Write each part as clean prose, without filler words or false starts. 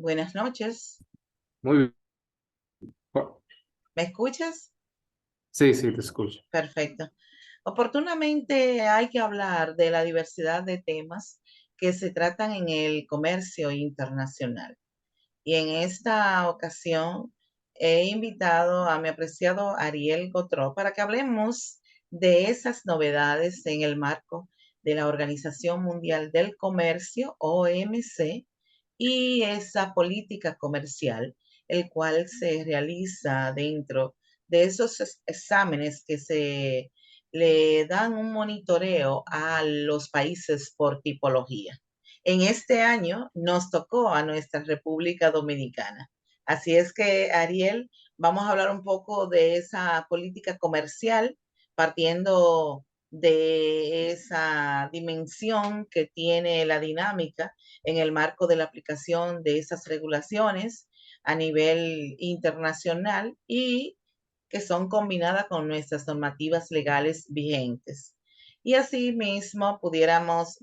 Buenas noches. Muy bien. ¿Me escuchas? Sí, sí, te escucho. Perfecto. Oportunamente hay que hablar de la diversidad de temas que se tratan en el comercio internacional. Y en esta ocasión he invitado a mi apreciado Ariel Gotró para que hablemos de esas novedades en el marco de la Organización Mundial del Comercio, OMC, y esa política comercial, el cual se realiza dentro de esos exámenes que se le dan un monitoreo a los países por tipología. En este año nos tocó a nuestra República Dominicana. Así es que, Ariel, vamos a hablar un poco de esa política comercial, partiendo de esa dimensión que tiene la dinámica en el marco de la aplicación de esas regulaciones a nivel internacional y que son combinadas con nuestras normativas legales vigentes. Y asimismo pudiéramos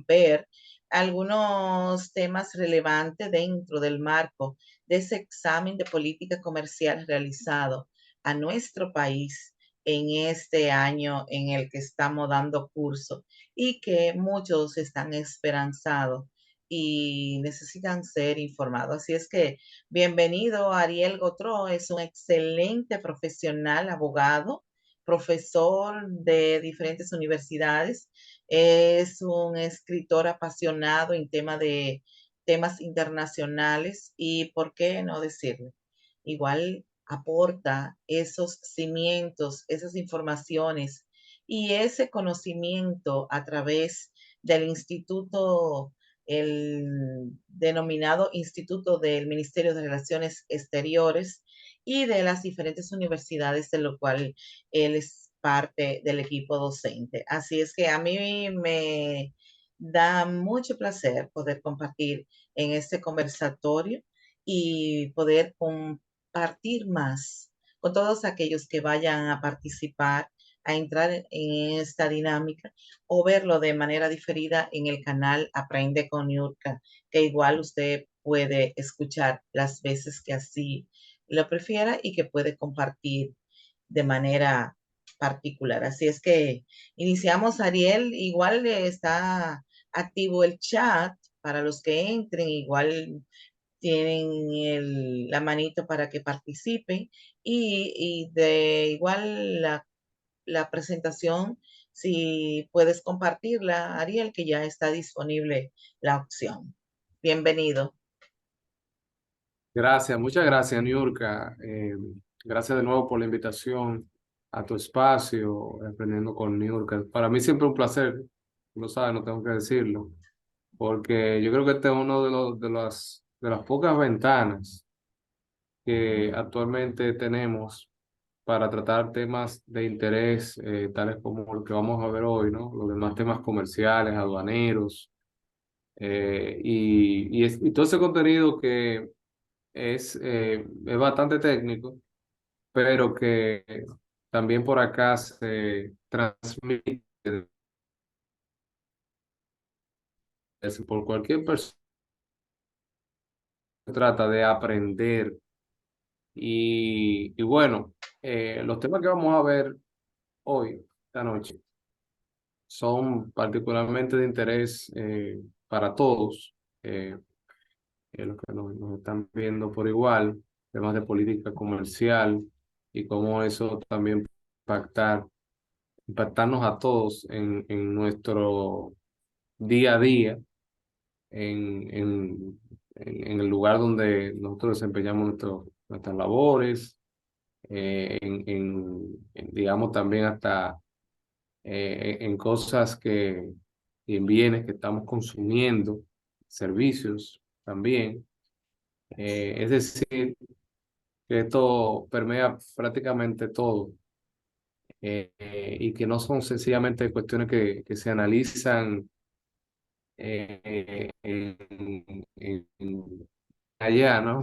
ver algunos temas relevantes dentro del marco de ese examen de política comercial realizado a nuestro país en este año en el que estamos dando curso y que muchos están esperanzados y necesitan ser informados. Así es que bienvenido, Ariel Gotró, es un excelente profesional, abogado, profesor de diferentes universidades, es un escritor apasionado en temas internacionales y, ¿por qué no decirlo? Igual aporta esos cimientos, esas informaciones y ese conocimiento a través del instituto, el denominado Instituto del Ministerio de Relaciones Exteriores y de las diferentes universidades de lo cual él es parte del equipo docente. Así es que a mí me da mucho placer poder compartir en este conversatorio y poder compartir más con todos aquellos que vayan a participar, a entrar en esta dinámica o verlo de manera diferida en el canal Aprende con Yurka, que igual usted puede escuchar las veces que así lo prefiera y que puede compartir de manera particular. Así es que iniciamos, Ariel. Igual está activo el chat para los que entren, igual tienen la manito para que participen y de igual la presentación, si puedes compartirla, Ariel, que ya está disponible la opción. Bienvenido. Gracias, muchas gracias, Niurka. Gracias de nuevo por la invitación a tu espacio, Aprendiendo con Niurka. Para mí siempre un placer, tú lo sabes, no tengo que decirlo, porque yo creo que este es uno de las pocas ventanas que actualmente tenemos para tratar temas de interés, tales como lo que vamos a ver hoy, ¿no? Los demás temas comerciales, aduaneros, y todo ese contenido que es bastante técnico, pero que también por acá se transmite por cualquier persona que trata de aprender. Y bueno, los temas que vamos a ver hoy, esta noche, son particularmente de interés para todos, los que nos están viendo por igual, temas de política comercial y cómo eso también impactar impactarnos a todos en nuestro día a día, en el lugar donde nosotros desempeñamos nuestras labores, digamos también hasta en cosas y en bienes que estamos consumiendo, servicios también. Es decir, que esto permea prácticamente todo. Y que no son sencillamente cuestiones que se analizan allá, ¿no?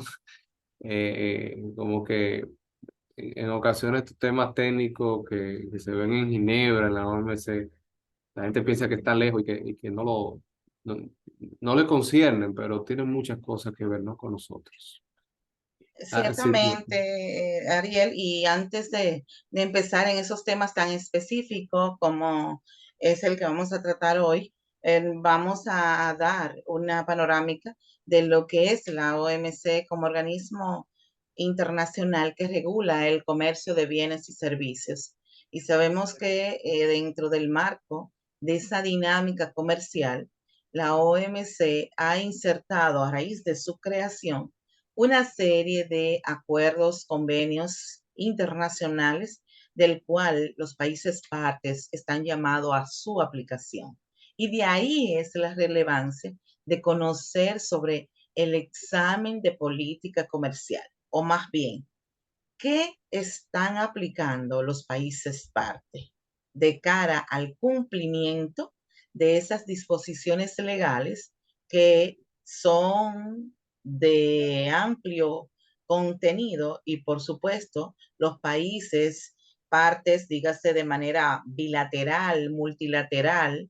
Como que en ocasiones estos temas técnicos que se ven en Ginebra, en la OMC, la gente piensa que está lejos y que no no, no le conciernen, pero tienen muchas cosas que ver, ¿no?, con nosotros. Sí, Ciertamente, Ariel, y antes de empezar en esos temas tan específicos como es el que vamos a tratar hoy, vamos a dar una panorámica de lo que es la OMC como organismo internacional que regula el comercio de bienes y servicios. Y sabemos que dentro del marco de esa dinámica comercial, la OMC ha insertado a raíz de su creación una serie de acuerdos, convenios internacionales del cual los países partes están llamados a su aplicación. Y de ahí es la relevancia de conocer sobre el examen de política comercial, o más bien, ¿qué están aplicando los países parte de cara al cumplimiento de esas disposiciones legales que son de amplio contenido y por supuesto los países partes, dígase de manera bilateral, multilateral,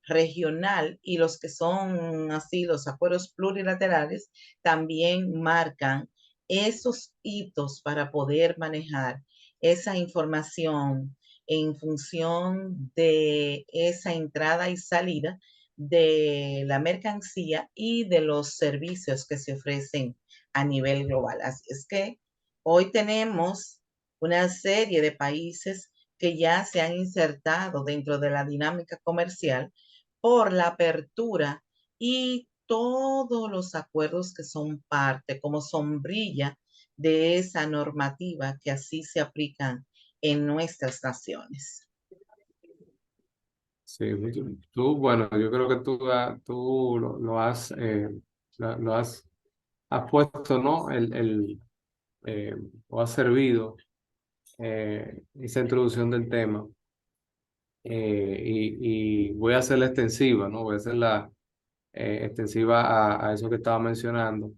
regional y los que son así, los acuerdos plurilaterales, también marcan esos hitos para poder manejar esa información en función de esa entrada y salida de la mercancía y de los servicios que se ofrecen a nivel global. Así es que hoy tenemos una serie de países que ya se han insertado dentro de la dinámica comercial por la apertura y todos los acuerdos que son parte, como sombrilla de esa normativa que así se aplican en nuestras naciones. sí, tú, bueno, yo creo que tú has puesto, ¿no? O has servido esa introducción del tema. Y voy a hacerla extensiva, ¿no? Voy a hacerla extensiva a eso que estaba mencionando,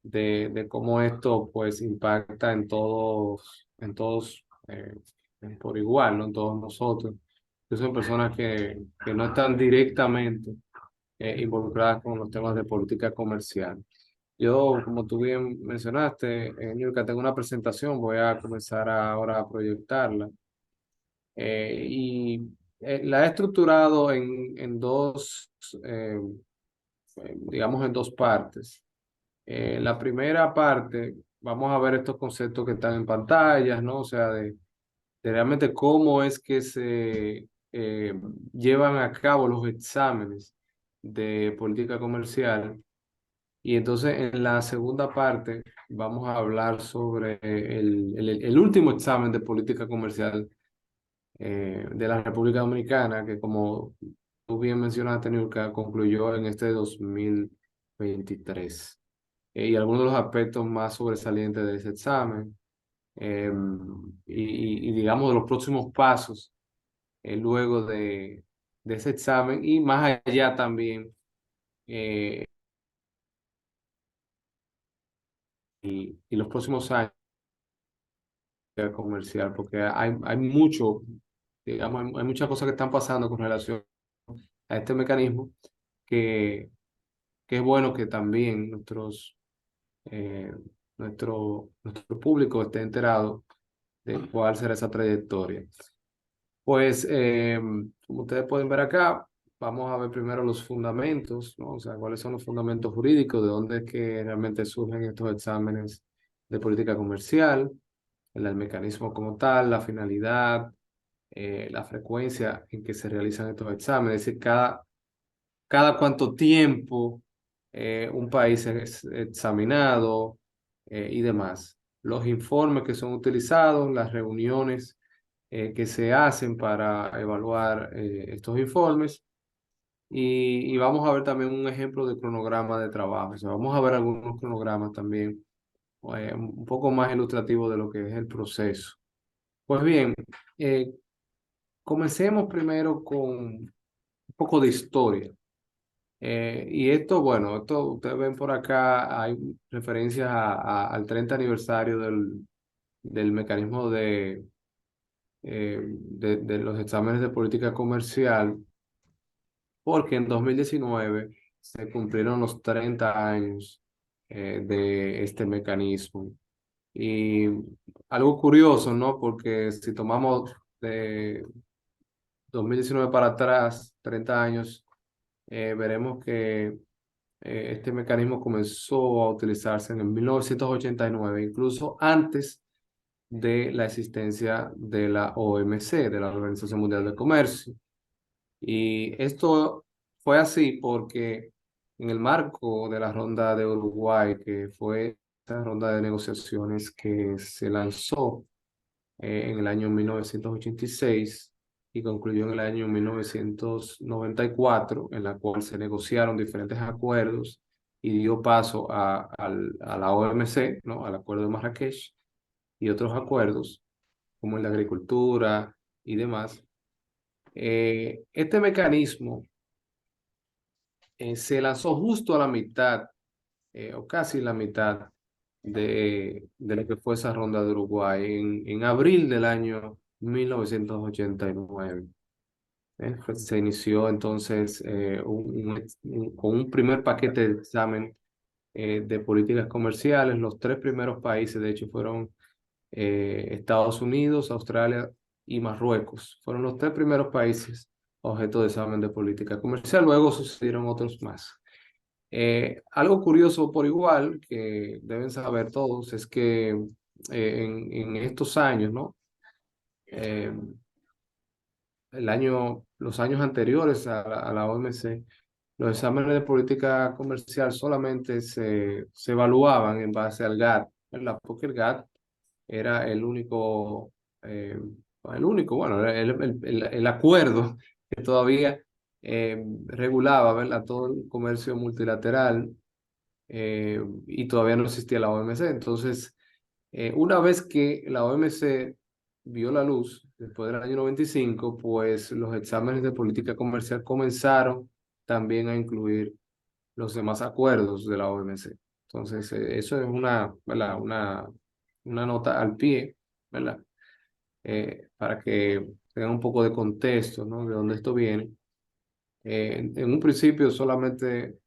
de cómo esto pues impacta en todos por igual, ¿no? En todos nosotros. Que son personas que no están directamente involucradas con los temas de política comercial. Yo, como tú bien mencionaste, Niurka, tengo una presentación, voy a comenzar ahora a proyectarla. Y la he estructurado en dos, digamos, en dos partes. La primera parte, vamos a ver estos conceptos que están en pantallas, ¿no? O sea, de realmente cómo es que se llevan a cabo los exámenes de política comercial. Y entonces en la segunda parte vamos a hablar sobre el último examen de política comercial de la República Dominicana, que como tú bien mencionaste, Niurka, concluyó en este 2023. Y algunos de los aspectos más sobresalientes de ese examen, eh, y digamos de los próximos pasos luego de ese examen y más allá también, eh, y los próximos años comercial, porque hay mucho, digamos, hay muchas cosas que están pasando con relación a este mecanismo que, que es bueno que también eh, nuestro público esté enterado de cuál será esa trayectoria. Pues, como ustedes pueden ver acá, vamos a ver primero los fundamentos, ¿no? O sea, cuáles son los fundamentos jurídicos, de dónde es que realmente surgen estos exámenes de política comercial, el mecanismo como tal, la finalidad, la frecuencia en que se realizan estos exámenes, es decir, cada cuánto tiempo un país es examinado y demás. Los informes que son utilizados, las reuniones que se hacen para evaluar estos informes y vamos a ver también un ejemplo de cronograma de trabajo. O sea, vamos a ver algunos cronogramas también un poco más ilustrativos de lo que es el proceso. Pues bien, eh, comencemos primero con un poco de historia. Y esto, bueno, esto ustedes ven por acá, hay referencias al 30 aniversario del mecanismo de los exámenes de política comercial, porque en 2019 se cumplieron los 30 años de este mecanismo. Y algo curioso, ¿no? Porque si tomamos de 2019 para atrás, 30 años, veremos que este mecanismo comenzó a utilizarse en el 1989, incluso antes de la existencia de la OMC, de la Organización Mundial del Comercio. Y esto fue así porque en el marco de la ronda de Uruguay, que fue esa ronda de negociaciones que se lanzó en el año 1986 y concluyó en el año 1994, en la cual se negociaron diferentes acuerdos y dio paso a la OMC, ¿no? Al Acuerdo de Marrakech y otros acuerdos, como el de agricultura y demás. Este mecanismo se lanzó justo a la mitad, o casi la mitad, de lo que fue esa ronda de Uruguay en abril del año 1989. Se inició entonces con un primer paquete de examen de políticas comerciales. Los tres primeros países, de hecho, fueron Estados Unidos, Australia y Marruecos. Fueron los tres primeros países objeto de examen de política comercial. Luego sucedieron otros más. Algo curioso por igual que deben saber todos es que en estos años, ¿no? Eh, los años anteriores a la OMC, los exámenes de política comercial solamente se evaluaban en base al GATT, ¿verdad? Porque el GATT era eh, bueno, era el acuerdo que todavía regulaba, ¿verdad? Todo el comercio multilateral y todavía no existía la OMC. Entonces, una vez que la OMC vio la luz, después del año 95, pues los exámenes de política comercial comenzaron también a incluir los demás acuerdos de la OMC. Entonces, eso es ¿verdad? Una nota al pie, ¿verdad? Para que tengan un poco de contexto, ¿no? De dónde esto viene. En un principio solamente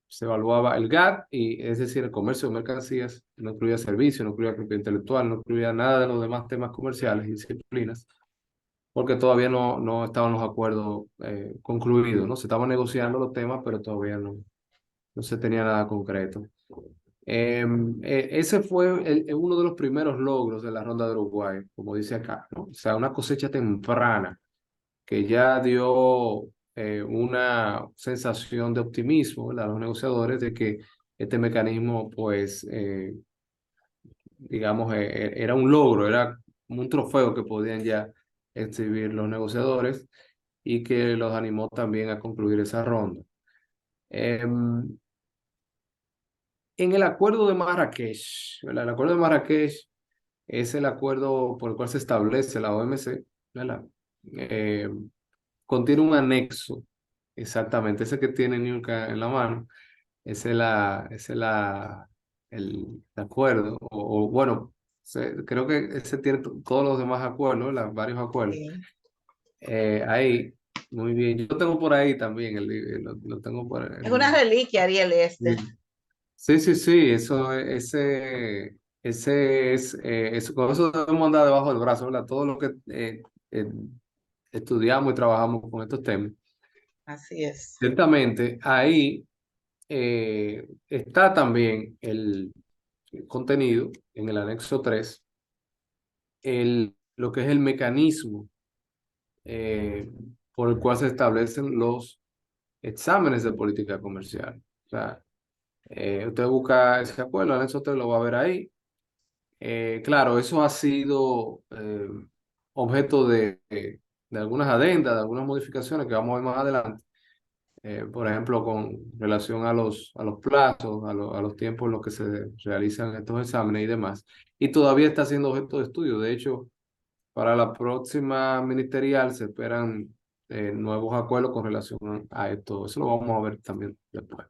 se evaluaba el GATT, y, es decir, el comercio de mercancías, no incluía servicios, no incluía propiedad intelectual, no incluía nada de los demás temas comerciales y disciplinas, porque todavía no estaban los acuerdos concluidos, ¿no? Se estaban negociando los temas, pero todavía no se tenía nada concreto. Ese fue uno de los primeros logros de la Ronda de Uruguay, como dice acá, ¿no? O sea, una cosecha temprana que ya dio una sensación de optimismo, ¿verdad? A los negociadores de que este mecanismo, pues, digamos, era un logro, era como un trofeo que podían ya exhibir los negociadores y que los animó también a concluir esa ronda. En el acuerdo de Marrakech, ¿verdad? El acuerdo de Marrakech es el acuerdo por el cual se establece la OMC, ¿verdad? Eh, Contiene un anexo, exactamente, ese que tiene Niurka en la mano, el acuerdo, bueno, creo que ese tiene todos los demás acuerdos, varios acuerdos. Sí. Ahí, muy bien, yo lo tengo por ahí también, lo tengo por Es una reliquia, Ariel, este. sí. Sí, sí, sí, ese es, eso, con eso debemos andar debajo del brazo, ¿verdad? Todo lo que eh, estudiamos y trabajamos con estos temas. Así es. Ciertamente, ahí está también el contenido en el anexo 3, lo que es el mecanismo eh, por el cual se establecen los exámenes de política comercial. O sea, usted busca ese acuerdo, el anexo 3 lo va a ver ahí. Claro, eso ha sido objeto de algunas adendas, de algunas modificaciones que vamos a ver más adelante. Por ejemplo, con relación a los plazos, a los tiempos en los que se realizan estos exámenes y demás. Y todavía está siendo objeto de estudio. De hecho, para la próxima ministerial se esperan nuevos acuerdos con relación a esto. Eso lo vamos a ver también después.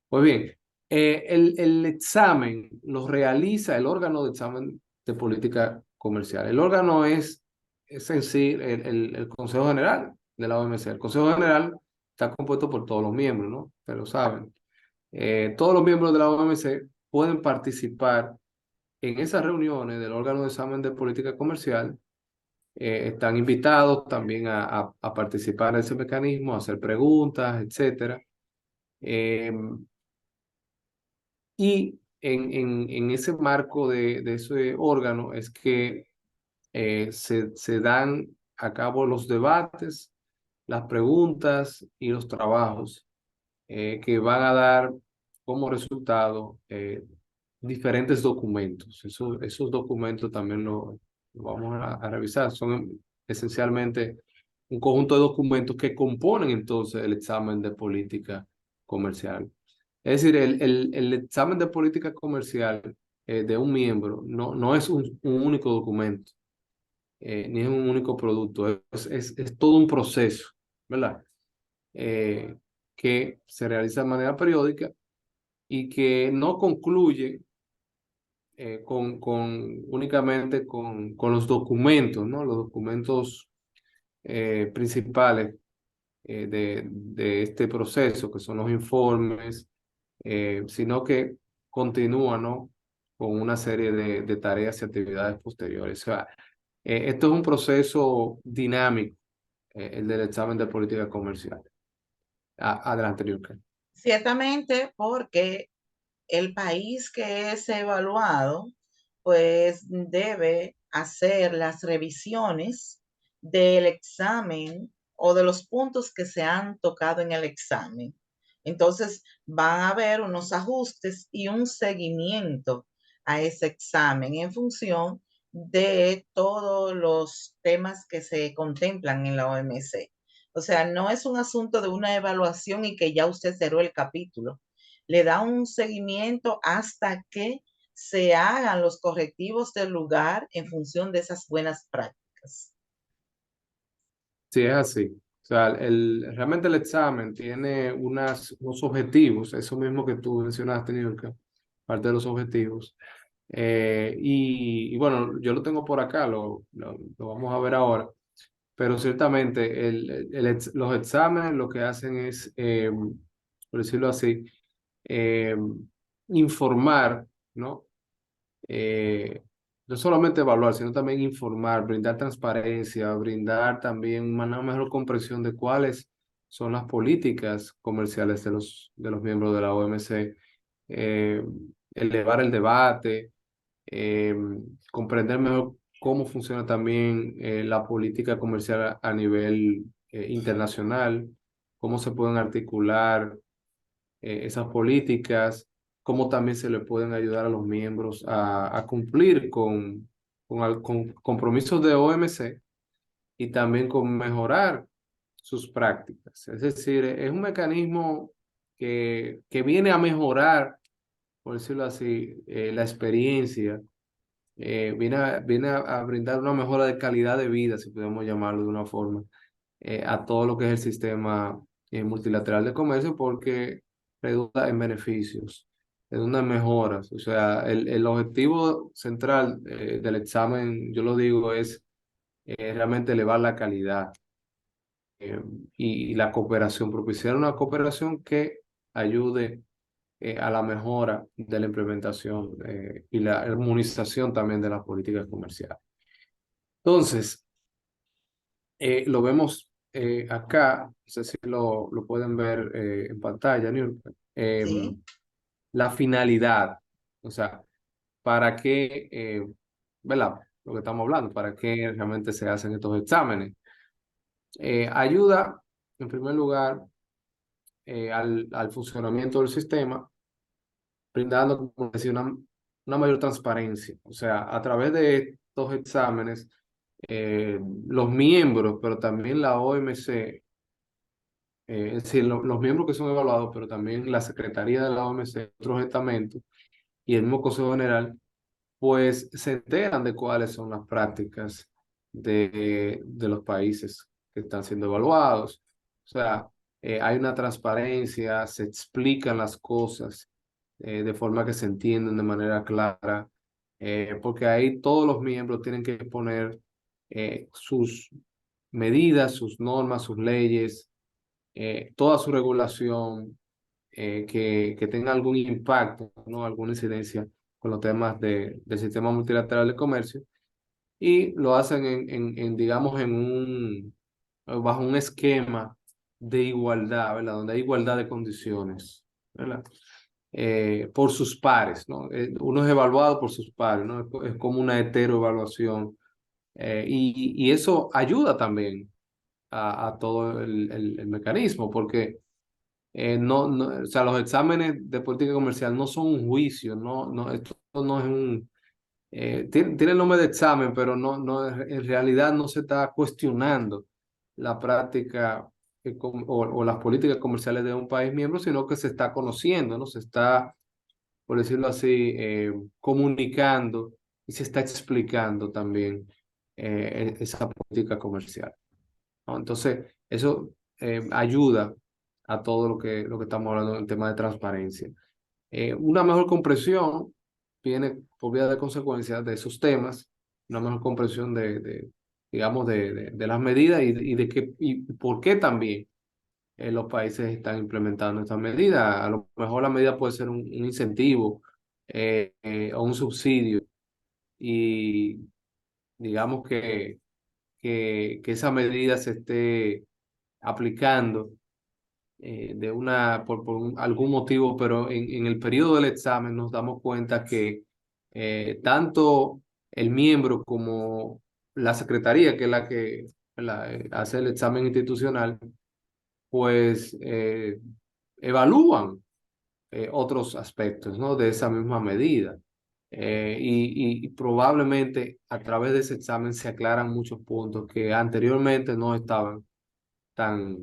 Pues bien, el examen lo realiza el órgano de examen de política comercial. El órgano es en sí el Consejo General de la OMC. El Consejo General está compuesto por todos los miembros, ¿no? Pero saben, todos los miembros de la OMC pueden participar en esas reuniones del órgano de examen de política comercial. Están invitados también a participar en ese mecanismo, a hacer preguntas, etcétera. Y en ese marco de ese órgano es que se dan a cabo los debates, las preguntas y los trabajos que van a dar como resultado diferentes documentos. Esos documentos también lo vamos a revisar. Son esencialmente un conjunto de documentos que componen entonces el examen de política comercial. Es decir, el examen de política comercial de un miembro no es un único documento, ni es un único producto, es todo un proceso, ¿verdad? Eh, que se realiza de manera periódica y que no concluye únicamente con los documentos, ¿no? Los documentos principales de este proceso, que son los informes, sino que continúa, ¿no? Con una serie de tareas y actividades posteriores. O sea, esto es un proceso dinámico, el del examen de política comercial. Adelante, Niurka. Ciertamente, porque el país que es evaluado, pues debe hacer las revisiones del examen o de los puntos que se han tocado en el examen. Entonces, van a haber unos ajustes y un seguimiento a ese examen en función de todos los temas que se contemplan en la OMC. O sea, no es un asunto de una evaluación y que ya usted cerró el capítulo. Le da un seguimiento hasta que se hagan los correctivos del lugar en función de esas buenas prácticas. Sí, es así. O sea, realmente el examen tiene unos objetivos, eso mismo que tú mencionaste, Niurka, parte de los objetivos. Y bueno, yo lo tengo por acá, lo vamos a ver ahora, pero ciertamente los exámenes lo que hacen es, por decirlo así, eh, informar, ¿no? eh, no solamente evaluar, sino también informar, brindar transparencia, brindar también una mejor comprensión de cuáles son las políticas comerciales de los miembros de la OMC, eh, elevar el debate, eh, comprender mejor cómo funciona también la política comercial a nivel internacional, cómo se pueden articular esas políticas, cómo también se le pueden ayudar a los miembros a cumplir con compromisos de OMC y también con mejorar sus prácticas. Es decir, es un mecanismo que viene a mejorar, por decirlo así, la experiencia, viene a brindar una mejora de calidad de vida, si podemos llamarlo de una forma, a todo lo que es el sistema multilateral de comercio porque redunda en beneficios, redunda en mejoras. O sea, el objetivo central del examen, yo lo digo, es realmente elevar la calidad eh, y la cooperación, propiciar una cooperación que ayude a la mejora de la implementación y la armonización también de las políticas comerciales. Entonces, lo vemos acá, no sé si lo pueden ver en pantalla, Niurka. ¿Sí? La finalidad, o sea, para qué, ¿verdad? Lo que estamos hablando, para qué realmente se hacen estos exámenes. Ayuda, en primer lugar, al funcionamiento del sistema, brindando, como decía, una mayor transparencia. O sea, a través de estos exámenes, los miembros, pero también la OMC, es decir, los miembros que son evaluados, pero también la Secretaría de la OMC, otros estamentos y el mismo Consejo General, pues se enteran de cuáles son las prácticas de los países que están siendo evaluados. O sea, hay una transparencia, se explican las cosas de forma que se entienden de manera clara, porque ahí todos los miembros tienen que poner sus medidas, sus normas, sus leyes, toda su regulación que tenga algún impacto, ¿no? Alguna incidencia con los temas del sistema multilateral de comercio y lo hacen digamos, bajo un esquema de igualdad, ¿verdad? Donde hay igualdad de condiciones, ¿verdad? Por sus pares, ¿no? Uno es evaluado por sus pares, ¿no? Es como una heteroevaluación. Y eso ayuda también a todo el mecanismo, porque o sea, los exámenes de política comercial no son un juicio, esto no es tiene el nombre de examen, pero en realidad no se está cuestionando la práctica o las políticas comerciales de un país miembro, sino que se está conociendo, ¿no? Se está, por decirlo así, comunicando y se está explicando también esa política comercial, ¿no? Entonces, eso ayuda a todo lo que estamos hablando en el tema de transparencia. Una mejor comprensión viene por vía de consecuencia de esos temas, una mejor comprensión digamos, de las medidas y por qué también los países están implementando estas medidas. A lo mejor la medida puede ser un incentivo o un subsidio y digamos que esa medida se esté aplicando algún motivo, pero en el periodo del examen nos damos cuenta que tanto el miembro como la secretaría, que es la que hace el examen institucional, pues evalúan otros aspectos, ¿no? De esa misma medida. Y probablemente a través de ese examen se aclaran muchos puntos que anteriormente no estaban tan,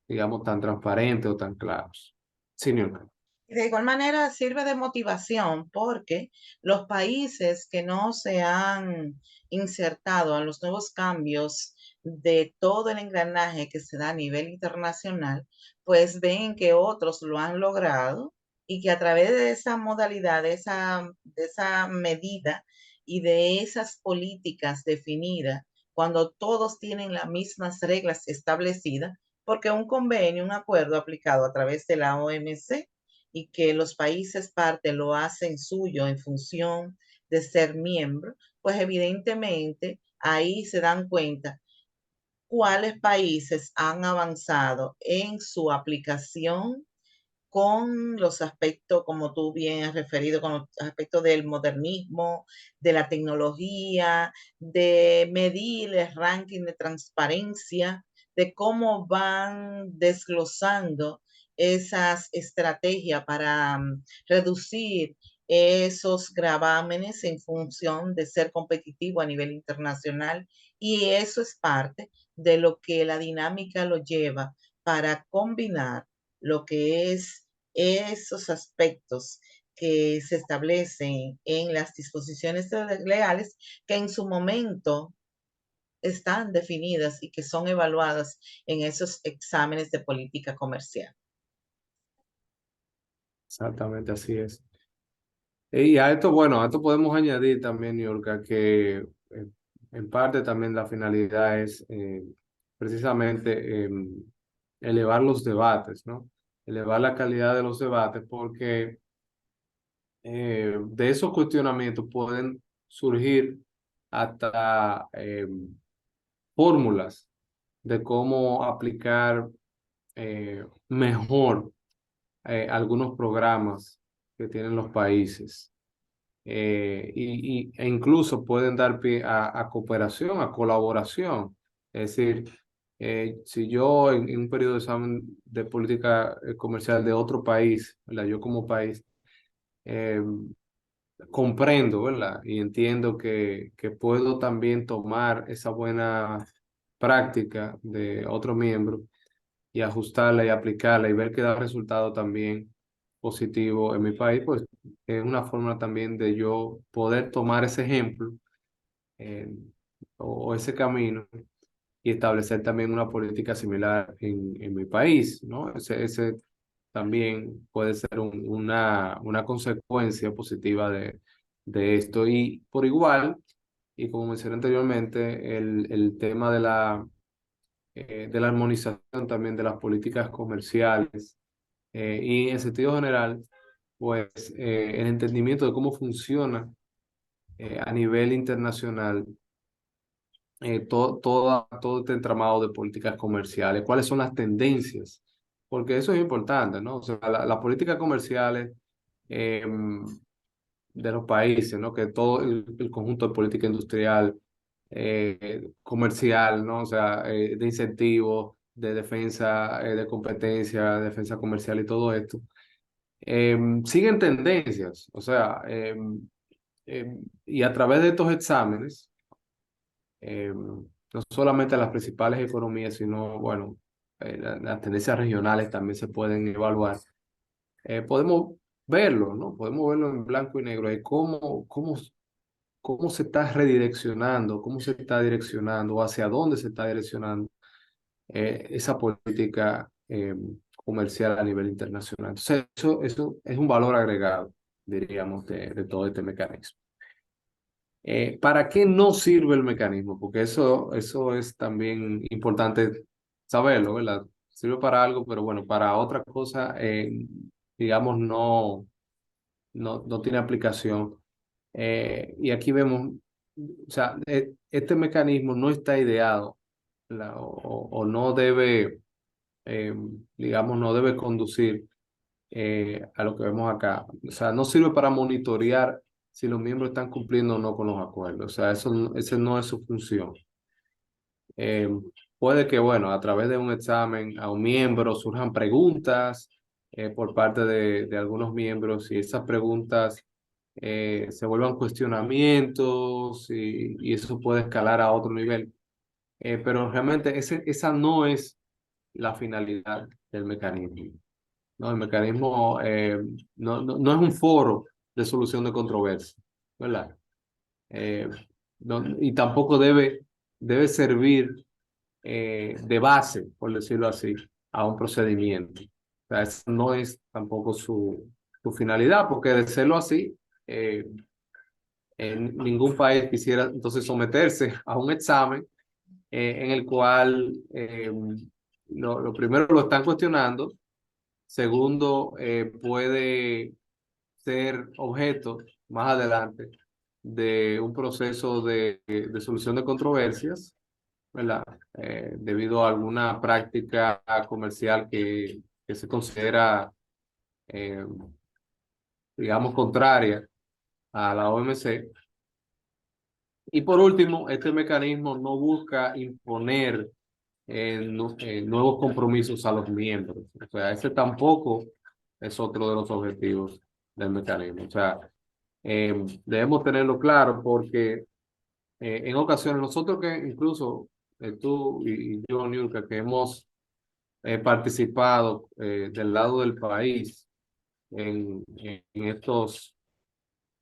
digamos, tan transparentes o tan claros. Sí, Nilka. De igual manera sirve de motivación porque los países que no se han insertado a los nuevos cambios de todo el engranaje que se da a nivel internacional, pues ven que otros lo han logrado y que a través de esa modalidad, de esa medida y de esas políticas definidas, cuando todos tienen las mismas reglas establecidas, porque un convenio, un acuerdo aplicado a través de la OMC, y que los países parte lo hacen suyo en función de ser miembro, pues evidentemente ahí se dan cuenta cuáles países han avanzado en su aplicación con los aspectos, como tú bien has referido, con los aspectos del modernismo, de la tecnología, de medir el ranking de transparencia, de cómo van desglosando esas estrategias para reducir esos gravámenes en función de ser competitivo a nivel internacional. Y eso es parte de lo que la dinámica lo lleva para combinar lo que es esos aspectos que se establecen en las disposiciones legales que en su momento están definidas y que son evaluadas en esos exámenes de política comercial. Exactamente así es. Y a esto, bueno, a esto podemos añadir también, Niurka, que en parte también la finalidad es precisamente elevar los debates, ¿no? Elevar la calidad de los debates, porque de esos cuestionamientos pueden surgir hasta fórmulas de cómo aplicar mejor algunos programas que tienen los países. E incluso pueden dar pie a cooperación, a colaboración. Es decir, si yo en un periodo de examen de política comercial de otro país, ¿verdad? Yo como país, eh, comprendo, ¿verdad? Y entiendo que puedo también tomar esa buena práctica de otro miembro y ajustarla y aplicarla y ver que da resultado también positivo en mi país, pues es una forma también de yo poder tomar ese ejemplo eh, o ese camino y establecer también una política similar en mi país, ¿no? Ese también puede ser una consecuencia positiva de esto. Y por igual, y como mencioné anteriormente, el tema de la armonización también de las políticas comerciales y en sentido general, pues el entendimiento de cómo funciona a nivel internacional todo este entramado de políticas comerciales, cuáles son las tendencias, porque eso es importante, ¿no? O sea, las políticas comerciales eh, de los países, ¿no? Que todo el conjunto de política industrial, comercial, ¿no? O sea, de incentivos, de defensa, de competencia, defensa comercial y todo esto, siguen tendencias, o sea, y a través de estos exámenes, no solamente las principales economías, sino, bueno, las tendencias regionales también se pueden evaluar. Podemos verlo, ¿no? Podemos verlo en blanco y negro, y cómo se está redireccionando, cómo se está direccionando, hacia dónde se está direccionando esa política comercial a nivel internacional. Entonces, eso es un valor agregado, diríamos, de todo este mecanismo. ¿Para qué no sirve el mecanismo? Porque eso es también importante saberlo, ¿verdad? Sirve para algo, pero bueno, para otra cosa, digamos, no tiene aplicación. Y aquí vemos, o sea, este mecanismo no está ideado o no debe, eh, digamos, no debe conducir a lo que vemos acá. O sea, no sirve para monitorear si los miembros están cumpliendo o no con los acuerdos. O sea, ese no es su función. Eh, puede que, bueno, a través de un examen a un miembro surjan preguntas por parte de algunos miembros y esas preguntas se vuelvan cuestionamientos y eso puede escalar a otro nivel. Pero realmente esa no es la finalidad del mecanismo. ¿No? El mecanismo no es un foro de solución de controversia, ¿verdad? Eh, y tampoco debe servir de base, por decirlo así, a un procedimiento. O sea, esa no es tampoco su finalidad, porque de serlo así, ningún país quisiera entonces someterse a un examen en el cual lo primero lo están cuestionando, segundo puede ser objeto más adelante de un proceso de solución de controversias, ¿verdad? Debido a alguna práctica comercial que se considera, eh, digamos, contraria a la OMC. Y por último, este mecanismo no busca imponer nuevos compromisos a los miembros. O sea, ese tampoco es otro de los objetivos del mecanismo. O sea, debemos tenerlo claro porque en ocasiones nosotros que incluso tú y yo, Niurka, que hemos participado del lado del país en estos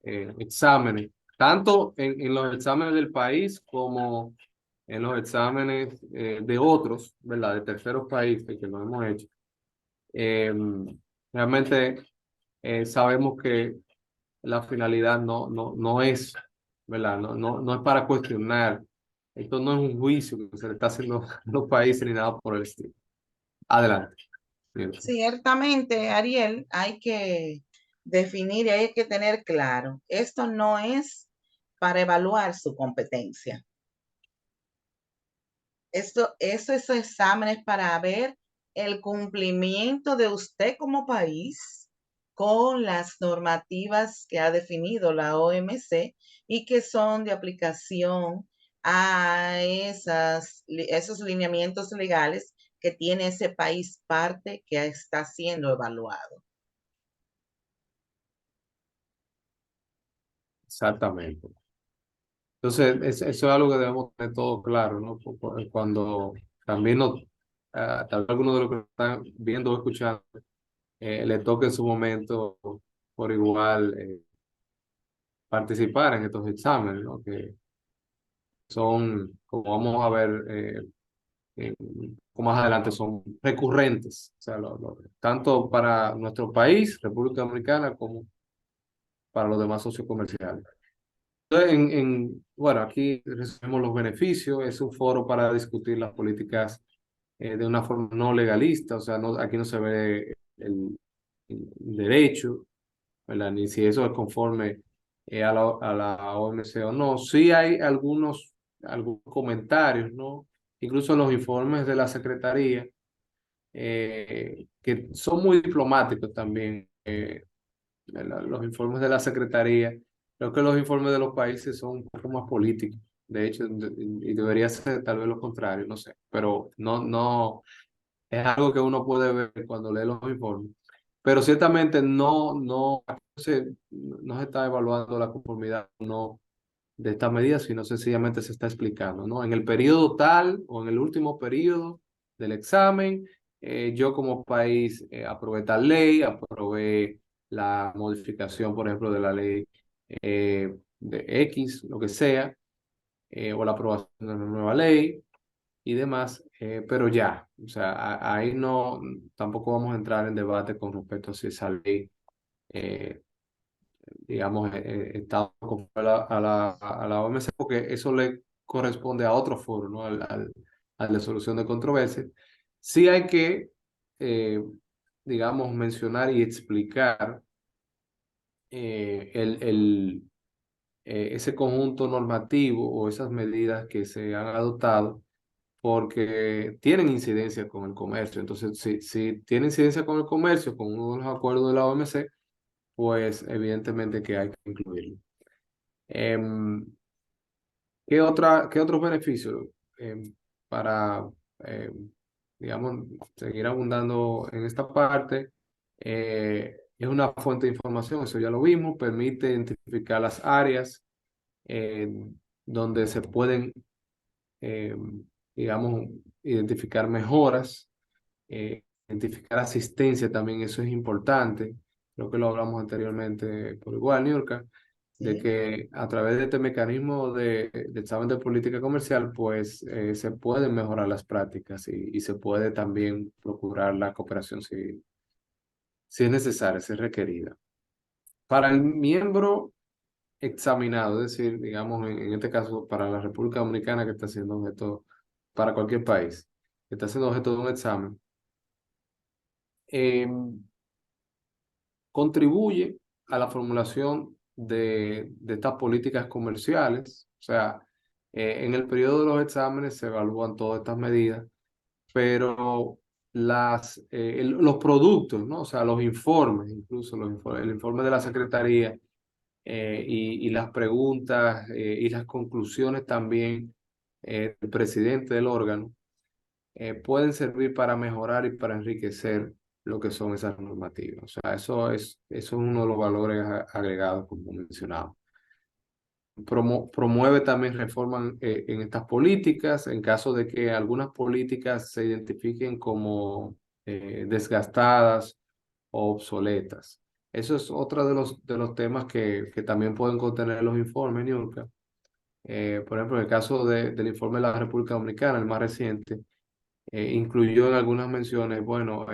exámenes, tanto en los exámenes del país como en los exámenes de otros, ¿verdad? De terceros países que lo hemos hecho. Eh, realmente sabemos que la finalidad no es, ¿verdad? No es para cuestionar. Esto no es un juicio que se le está haciendo a los países ni nada por el estilo. Adelante. Bien. Ciertamente, Ariel, hay que definir y hay que tener claro, esto no es para evaluar su competencia. Esos exámenes para ver el cumplimiento de usted como país con las normativas que ha definido la OMC y que son de aplicación a esos lineamientos legales que tiene ese país parte que está siendo evaluado. Exactamente. Entonces, eso es algo que debemos tener todo claro, ¿no? Cuando también tal vez algunos de los que están viendo o escuchando le toque en su momento por igual participar en estos exámenes, ¿no? Que son, como vamos a ver más adelante, son recurrentes, o sea, tanto para nuestro país, República Dominicana, como para los demás socios comerciales. Entonces, bueno, aquí recibimos los beneficios, es un foro para discutir las políticas de una forma no legalista, o sea, no, aquí no se ve el derecho, ¿verdad? Ni si eso es conforme a la OMC o no. Sí hay algunos comentarios, ¿no? Incluso en los informes de la Secretaría, que son muy diplomáticos también, los informes de la Secretaría. Creo que los informes de los países son un poco más políticos. De hecho, y debería ser tal vez lo contrario, no sé. Pero no, es algo que uno puede ver cuando lee los informes. Pero ciertamente no se está evaluando la conformidad no de estas medidas, sino sencillamente se está explicando, ¿no? En el periodo tal o en el último periodo del examen, yo como país aprobé tal ley, aprobé la modificación, por ejemplo, de la ley de X, lo que sea, o la aprobación de una nueva ley y demás, pero ya, o sea, ahí no, tampoco vamos a entrar en debate con respecto a si esa ley, eh, digamos, está conforme a la OMC, porque eso le corresponde a otro foro, ¿no? Al de solución de controversias. Sí hay que, eh, digamos, mencionar y explicar ese conjunto normativo o esas medidas que se han adoptado porque tienen incidencia con el comercio. Entonces, si tiene incidencia con el comercio, con uno de los acuerdos de la OMC, pues evidentemente que hay que incluirlo. Em, qué otros beneficios para, digamos, seguir abundando en esta parte? Es una fuente de información, eso ya lo vimos, permite identificar las áreas eh, donde se pueden, eh, digamos, identificar mejoras, identificar asistencia también, eso es importante. Creo que lo hablamos anteriormente por igual, Niurka, de ¿sí? que a través de este mecanismo de examen de política comercial, pues se pueden mejorar las prácticas y se puede también procurar la cooperación si es necesaria, si es requerida. Para el miembro examinado, es decir, digamos, en este caso, para la República Dominicana que está siendo objeto, para cualquier país, que está siendo objeto de un examen, eh, contribuye a la formulación de estas políticas comerciales. O sea, en el periodo de los exámenes se evalúan todas estas medidas, pero los productos, ¿no? O sea, los informes, incluso el informe de la Secretaría y las preguntas y las conclusiones también del presidente del órgano pueden servir para mejorar y para enriquecer lo que son esas normativas. O sea, eso es uno de los valores agregados, como mencionaba. Promueve también reformas en estas políticas en caso de que algunas políticas se identifiquen como desgastadas o obsoletas. Eso es otro de los temas que también pueden contener los informes, Niurka. Por ejemplo, en el caso del informe de la República Dominicana, el más reciente, incluyó en algunas menciones, bueno,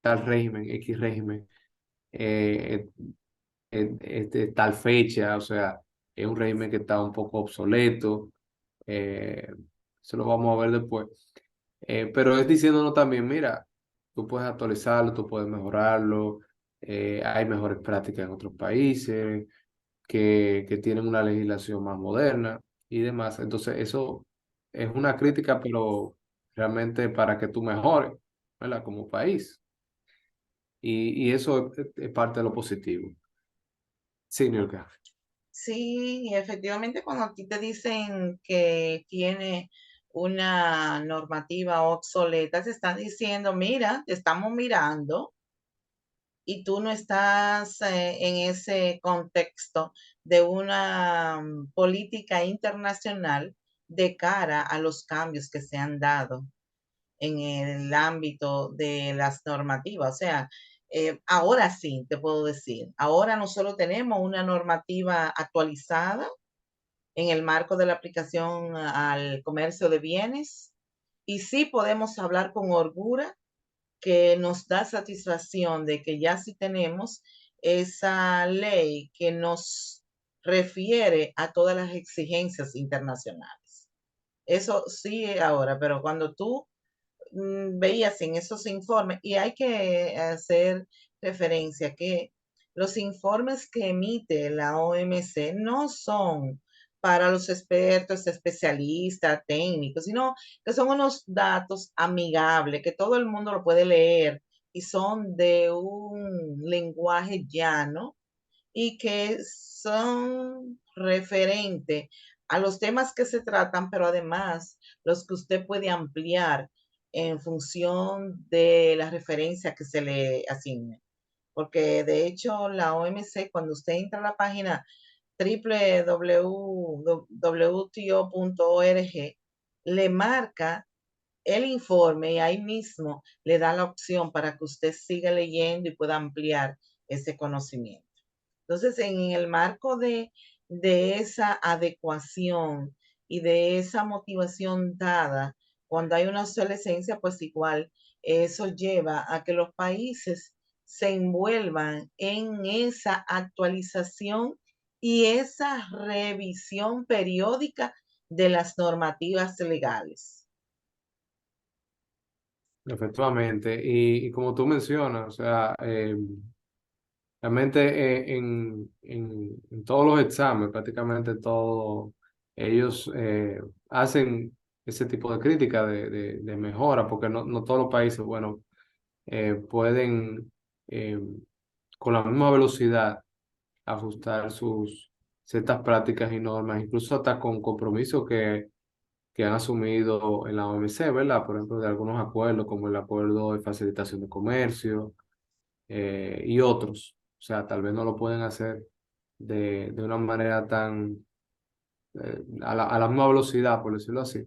tal régimen, X régimen, eh, tal fecha, o sea, es un régimen que está un poco obsoleto, eh, eso lo vamos a ver después. Pero es diciéndonos también, mira, tú puedes actualizarlo, tú puedes mejorarlo, hay mejores prácticas en otros países que tienen una legislación más moderna y demás. Entonces, eso es una crítica, pero realmente para que tú mejores, ¿verdad? Como país. Y eso es parte de lo positivo. Sí, Nilka. Sí, y efectivamente cuando a ti te dicen que tiene una normativa obsoleta, te están diciendo, mira, te estamos mirando y tú no estás en ese contexto de una política internacional de cara a los cambios que se han dado en el ámbito de las normativas. O sea, ahora sí, te puedo decir, ahora nosotros tenemos una normativa actualizada en el marco de la aplicación al comercio de bienes y sí podemos hablar con holgura que nos da satisfacción de que ya sí tenemos esa ley que nos refiere a todas las exigencias internacionales. Eso sí ahora, pero cuando tú veías en esos informes, y hay que hacer referencia que los informes que emite la OMC no son para los expertos, especialistas, técnicos, sino que son unos datos amigables, que todo el mundo lo puede leer y son de un lenguaje llano y que son referentes a los temas que se tratan, pero además los que usted puede ampliar en función de la referencia que se le asigne. Porque de hecho la OMC, cuando usted entra a la página www.wto.org, le marca el informe y ahí mismo le da la opción para que usted siga leyendo y pueda ampliar ese conocimiento. Entonces, en el marco de esa adecuación y de esa motivación dada, cuando hay una obsolescencia, pues igual eso lleva a que los países se envuelvan en esa actualización y esa revisión periódica de las normativas legales. Efectivamente. Y como tú mencionas, o sea, realmente en todos los exámenes, prácticamente todos, ellos hacen ese tipo de crítica de mejora, porque no todos los países, bueno, pueden eh, con la misma velocidad ajustar sus ciertas prácticas y normas, incluso hasta con compromisos que han asumido en la OMC, ¿verdad? Por ejemplo, de algunos acuerdos, como el acuerdo de facilitación de comercio y otros. O sea, tal vez no lo pueden hacer de una manera tan, a la misma velocidad, por decirlo así.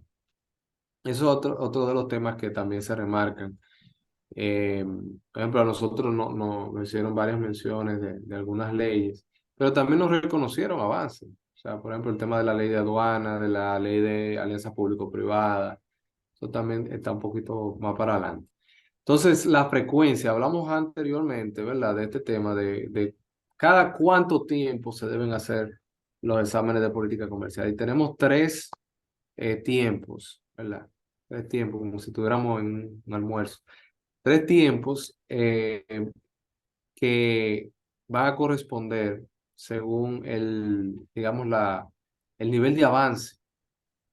Eso es otro de los temas que también se remarcan. Por ejemplo, a nosotros nos hicieron varias menciones de algunas leyes, pero también nos reconocieron avances. O sea, por ejemplo, el tema de la ley de aduana, de la ley de alianza público-privada, eso también está un poquito más para adelante. Entonces, la frecuencia, hablamos anteriormente, ¿verdad? De este tema de cada cuánto tiempo se deben hacer los exámenes de política comercial. Y tenemos tres tiempos, ¿verdad? Tres tiempos, como si estuviéramos en un almuerzo. Tres tiempos que van a corresponder según digamos, el nivel de avance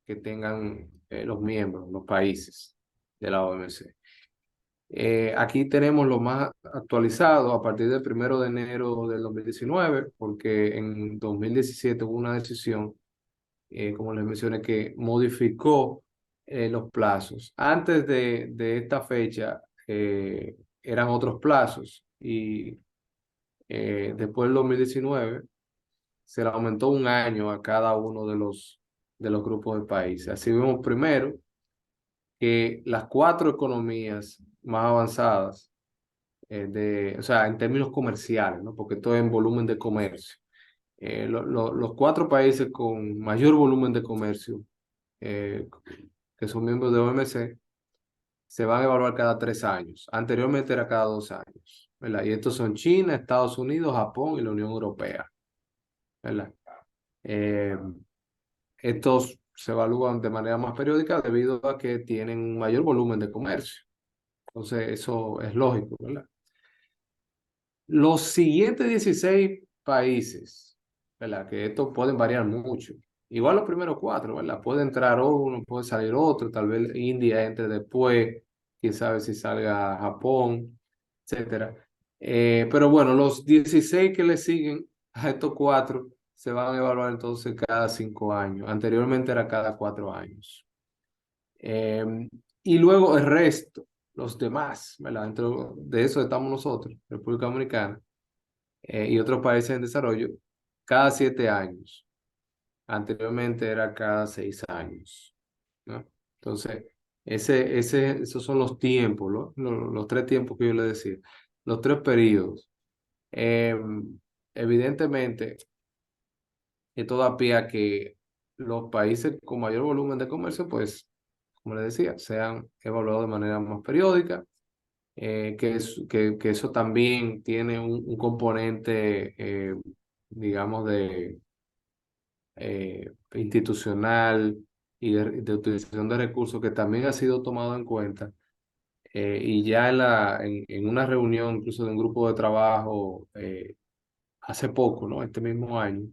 que tengan los miembros, los países de la OMC. Aquí tenemos lo más actualizado a partir del 1 de enero del 2019, porque en 2017 hubo una decisión, como les mencioné, que modificó los plazos. Antes de esta fecha eran otros plazos y después del 2019 se le aumentó un año a cada uno de los grupos de países. Así vemos primero que las cuatro economías más avanzadas, o sea, en términos comerciales, ¿no? Porque esto es en volumen de comercio. Los cuatro países con mayor volumen de comercio, eh, que son miembros de OMC, se van a evaluar cada 3 años. Anteriormente era cada 2 años, ¿verdad? Y estos son China, Estados Unidos, Japón y la Unión Europea, ¿verdad? Eh, Estos se evalúan de manera más periódica debido a que tienen un mayor volumen de comercio. Entonces, eso es lógico, ¿verdad? Los siguientes 16 países, ¿verdad? Que estos pueden variar mucho. Igual los primeros cuatro, ¿verdad? Puede entrar uno, puede salir otro, tal vez India entre después, quién sabe si salga Japón, etcétera. Pero bueno, los 16 que le siguen a estos cuatro se van a evaluar entonces cada 5 años. Anteriormente era cada 4 años. Y luego el resto, los demás, ¿verdad? Dentro de eso estamos nosotros, República Dominicana, y otros países en desarrollo, cada 7 años. Anteriormente era cada 6 años, ¿no? Entonces, esos son los tiempos, los tres tiempos que yo le decía, los tres periodos. Eh, Evidentemente, esto da pie a que los países con mayor volumen de comercio, pues, como le decía, sean evaluados de manera más periódica, que eso también tiene un componente, digamos, institucional y de utilización de recursos que también ha sido tomado en cuenta Y ya en una reunión, incluso de un grupo de trabajo, hace poco, ¿no? Este mismo año,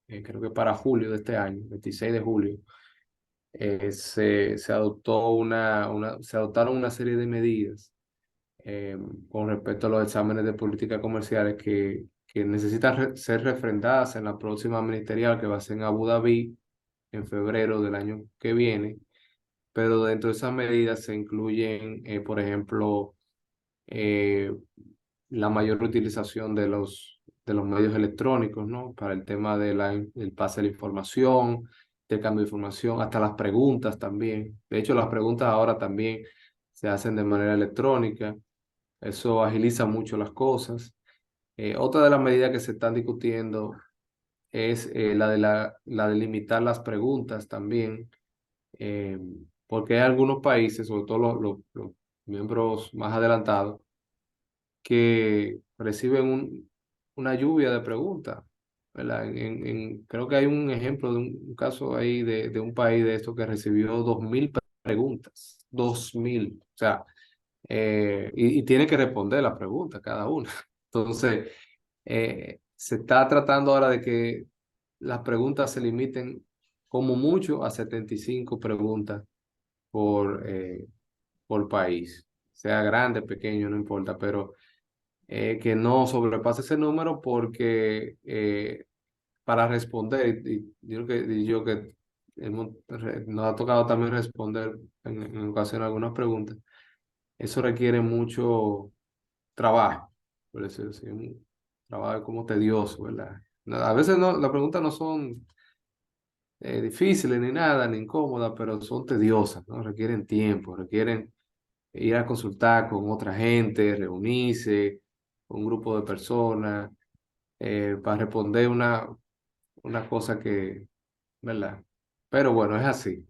creo que para julio de este año, 26 de julio, se adoptó se adoptaron una serie de medidas eh, con respecto a los exámenes de política comerciales que necesitan ser refrendadas en la próxima ministerial que va a ser en Abu Dhabi en febrero del año que viene. Pero dentro de esas medidas se incluyen, por ejemplo, eh, la mayor utilización de los medios electrónicos, ¿no? Para el tema del pase de la información, del cambio de información, hasta las preguntas también. De hecho, las preguntas ahora también se hacen de manera electrónica. Eso agiliza mucho las cosas. Otra de las medidas que se están discutiendo es la de limitar las preguntas también, eh, porque hay algunos países, sobre todo los miembros más adelantados, que reciben una lluvia de preguntas, ¿verdad? Creo que hay un ejemplo de un caso ahí de un país de esto que recibió 2.000 preguntas, 2.000, o sea, y tiene que responder la pregunta cada una. Entonces, se está tratando ahora de que las preguntas se limiten como mucho a 75 preguntas por, eh, por país, sea grande, pequeño, no importa, pero que no sobrepase ese número porque para responder, y yo que nos ha tocado también responder en ocasiones algunas preguntas, eso requiere mucho trabajo, por decirlo así, un trabajo como tedioso, ¿verdad? A veces no, las preguntas no son difíciles ni nada, ni incómodas, pero son tediosas, ¿no? Requieren tiempo, requieren ir a consultar con otra gente, reunirse con un grupo de personas, para responder una cosa que, ¿verdad? Pero bueno, es así.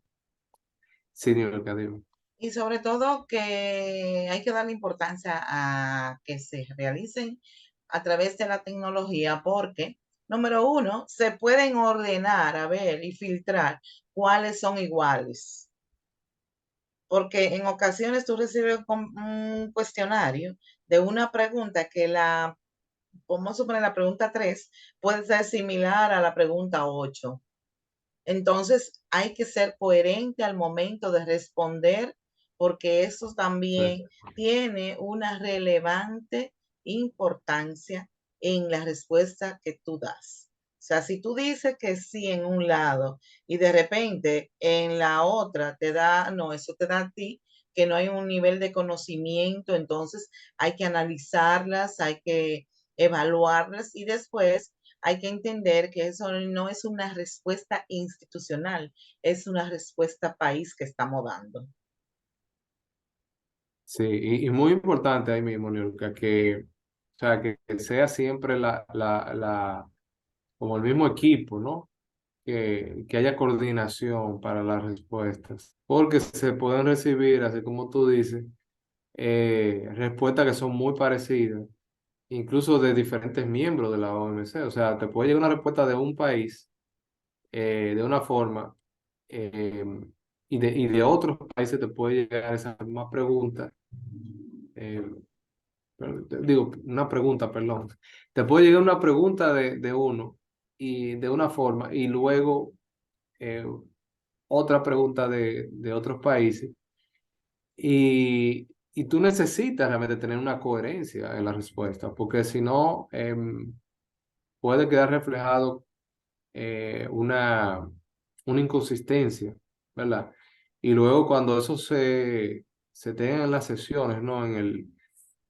Sí, Niurka, dime. Y sobre todo que hay que darle importancia a que se realicen a través de la tecnología porque, número uno, se pueden ordenar, a ver, y filtrar cuáles son iguales. Porque en ocasiones tú recibes un cuestionario de una pregunta que vamos a suponer la pregunta 3 puede ser similar a la pregunta 8. Entonces hay que ser coherente al momento de responder porque eso Sí. también tiene una relevante importancia en la respuesta que tú das. O sea, si tú dices que sí en un lado y de repente en la otra te da, no, eso te da a ti que no hay un nivel de conocimiento, entonces hay que analizarlas, hay que evaluarlas y después hay que entender que eso no es una respuesta institucional, es una respuesta país que estamos dando. Sí, y muy importante ahí mismo, Niurka, o sea, que sea siempre como el mismo equipo, ¿no? Que haya coordinación para las respuestas, porque se pueden recibir, así como tú dices, respuestas que son muy parecidas, incluso de diferentes miembros de la OMC. O sea, te puede llegar una respuesta de un país de una forma, eh, y de otros países te puede llegar esa misma pregunta. eh, Digo, una pregunta, perdón. Te puede llegar una pregunta de uno y de una forma, y luego eh, otra pregunta de otros países. Y tú necesitas realmente tener una coherencia en la respuesta, porque si no, puede quedar reflejado una inconsistencia, ¿verdad? Y luego cuando eso se tenga en las sesiones, ¿no?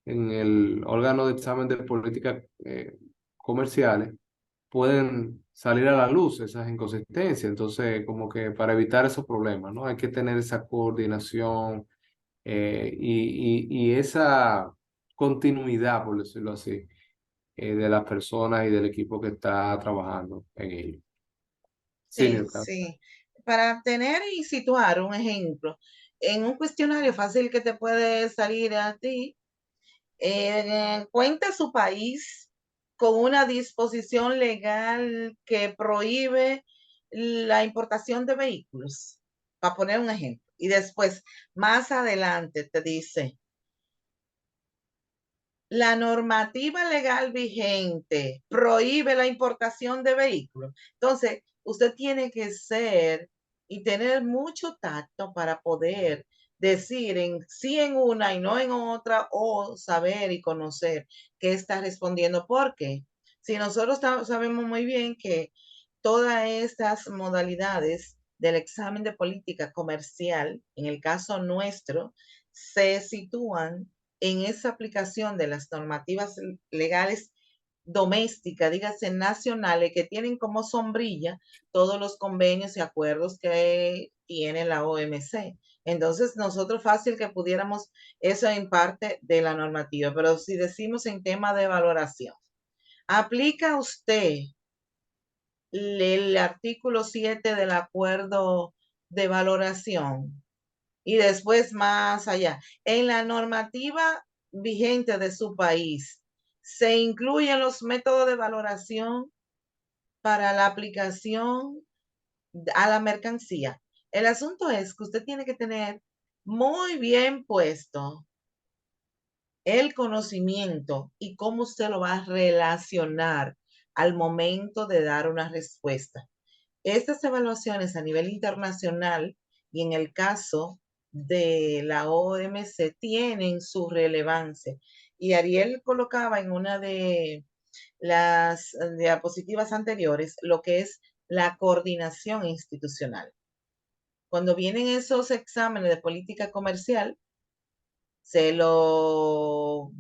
En el órgano de examen de políticas comerciales, pueden salir a la luz esas inconsistencias. Entonces, como que para evitar esos problemas, ¿no? Hay que tener esa coordinación y esa continuidad, por decirlo así, de las personas y del equipo que está trabajando en ello. Sí, Sí, Nilka. sí. Para tener y situar un ejemplo, en un cuestionario fácil que te puede salir a ti, cuenta su país con una disposición legal que prohíbe la importación de vehículos, para poner un ejemplo. Y después, más adelante, te dice, la normativa legal vigente prohíbe la importación de vehículos. Entonces, usted tiene que ser y tener mucho tacto para poder decir sí en una y no en otra, o saber y conocer qué está respondiendo. Porque si nosotros sabemos muy bien que todas estas modalidades del examen de política comercial, en el caso nuestro, se sitúan en esa aplicación de las normativas legales domésticas, dígase nacionales, que tienen como sombrilla todos los convenios y acuerdos que tiene la OMC. Entonces, nosotros fácil que pudiéramos eso en parte de la normativa, pero si decimos en tema de valoración, ¿aplica usted el artículo 7 del acuerdo de valoración? Y después más allá, en la normativa vigente de su país, se incluyen los métodos de valoración para la aplicación a la mercancía. El asunto es que usted tiene que tener muy bien puesto el conocimiento y cómo usted lo va a relacionar al momento de dar una respuesta. Estas evaluaciones a nivel internacional y en el caso de la OMC tienen su relevancia. Y Ariel colocaba en una de las diapositivas anteriores lo que es la coordinación institucional. Cuando vienen esos exámenes de política comercial, se lo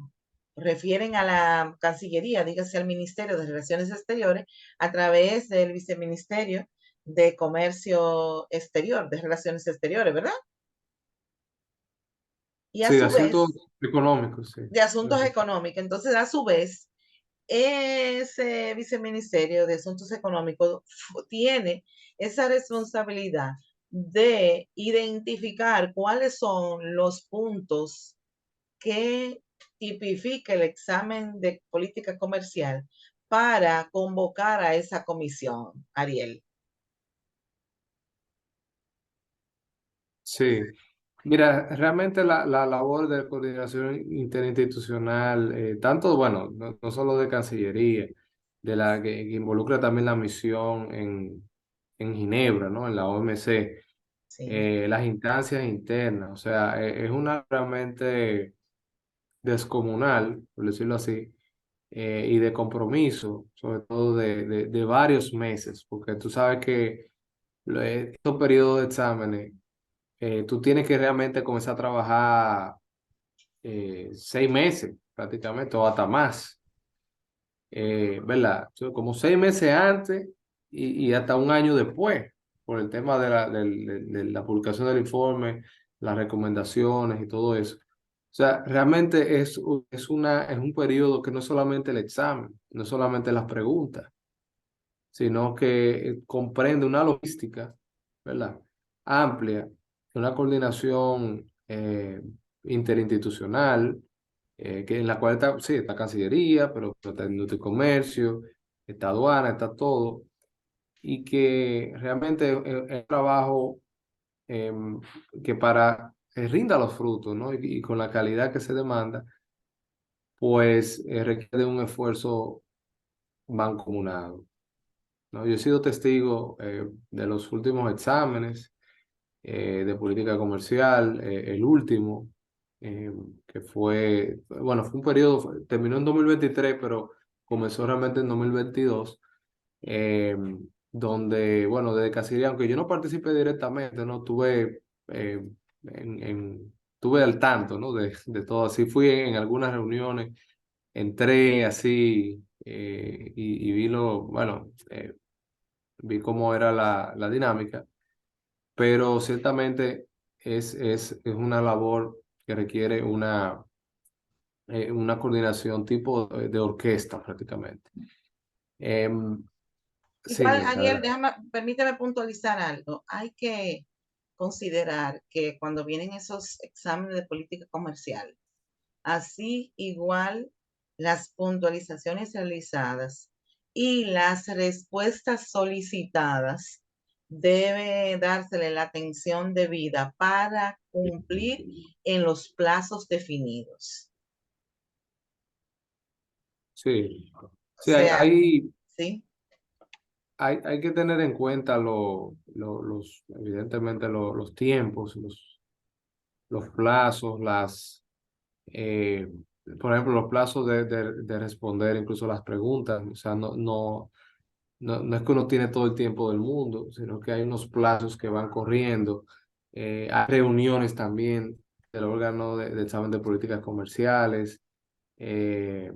refieren a la Cancillería, dígase al Ministerio de Relaciones Exteriores, a través del Viceministerio de Comercio Exterior, de Relaciones Exteriores, ¿verdad? Y a Sí, de su asuntos vez, económicos, sí. de Asuntos Económicos. Entonces, a su vez, ese Viceministerio de Asuntos Económicos tiene esa responsabilidad de identificar cuáles son los puntos que tipifica el examen de política comercial para convocar a esa comisión, Ariel. Sí, mira, realmente la labor de coordinación interinstitucional, tanto, bueno, no solo de Cancillería, de la que involucra también la misión en Ginebra, ¿no? En la OMC, Sí. las instancias internas, o sea, es una realmente descomunal, por decirlo así, y de compromiso, sobre todo de varios meses, porque tú sabes que estos periodos de exámenes, tú tienes que realmente comenzar a trabajar 6 meses prácticamente o hasta más, ¿verdad? Como 6 meses antes y hasta un año después, por el tema de la publicación del informe, las recomendaciones y todo eso. O sea, realmente es un periodo que no es solamente el examen, no es solamente las preguntas, sino que comprende una logística, ¿verdad? Amplia, una coordinación interinstitucional, que en la cual está, sí, está Cancillería, pero está Industria y Comercio, está aduana, está todo, y que realmente es un trabajo que para rinda los frutos, ¿no? Y con la calidad que se demanda, pues requiere de un esfuerzo mancomunado. ¿No? Yo he sido testigo de los últimos exámenes de política comercial, el último, eh, que fue, bueno, fue un periodo, terminó en 2023, pero comenzó realmente en 2022, eh, donde, bueno, desde Cancillería, aunque yo no participé directamente, no tuve, tuve al tanto, ¿no? De todo, así fui en algunas reuniones, entré así y vi bueno, vi cómo era la dinámica, pero ciertamente es una labor que requiere una coordinación tipo de orquesta prácticamente. Em, sí, Igual, Niurka, Ariel, adelante. permíteme puntualizar algo. Hay que considerar que cuando vienen esos exámenes de política comercial, así igual las puntualizaciones realizadas y las respuestas solicitadas debe dársele la atención debida para cumplir en los plazos definidos. Sí, O sí, sea, ¿sí? hay que tener en cuenta evidentemente los tiempos, los plazos, eh, por ejemplo, los plazos de responder incluso las preguntas. O sea, no es que uno tiene todo el tiempo del mundo, sino que hay unos plazos que van corriendo. Hay reuniones también del órgano de examen de políticas comerciales. eh,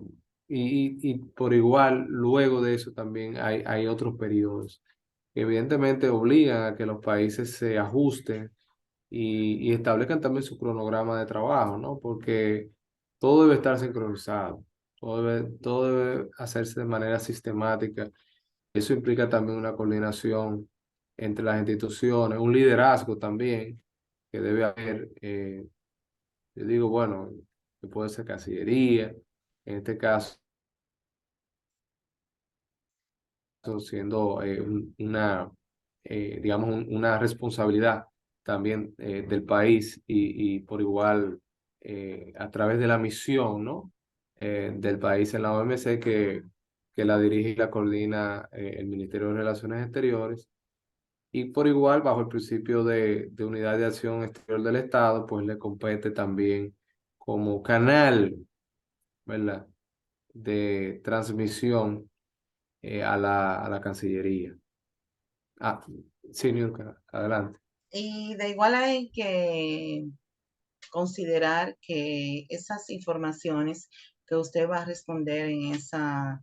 y por igual, luego de eso también hay otros periodos que evidentemente obligan a que los países se ajusten y establezcan también su cronograma de trabajo, ¿no? Porque todo debe estar sincronizado, todo debe hacerse de manera sistemática. Eso implica también una coordinación entre las instituciones, un liderazgo también que debe haber. Yo digo, bueno, que puede ser Cancillería, en este caso siendo digamos, una responsabilidad también del país y por igual a través de la misión, ¿no? Del país en la OMC que la dirige y la coordina el Ministerio de Relaciones Exteriores. Y por igual, bajo el principio de unidad de acción exterior del Estado, pues le compete también como canal, ¿verdad? De transmisión a la Cancillería. Ah, sí, Niurka, adelante. Y de igual hay que considerar que esas informaciones que usted va a responder en esa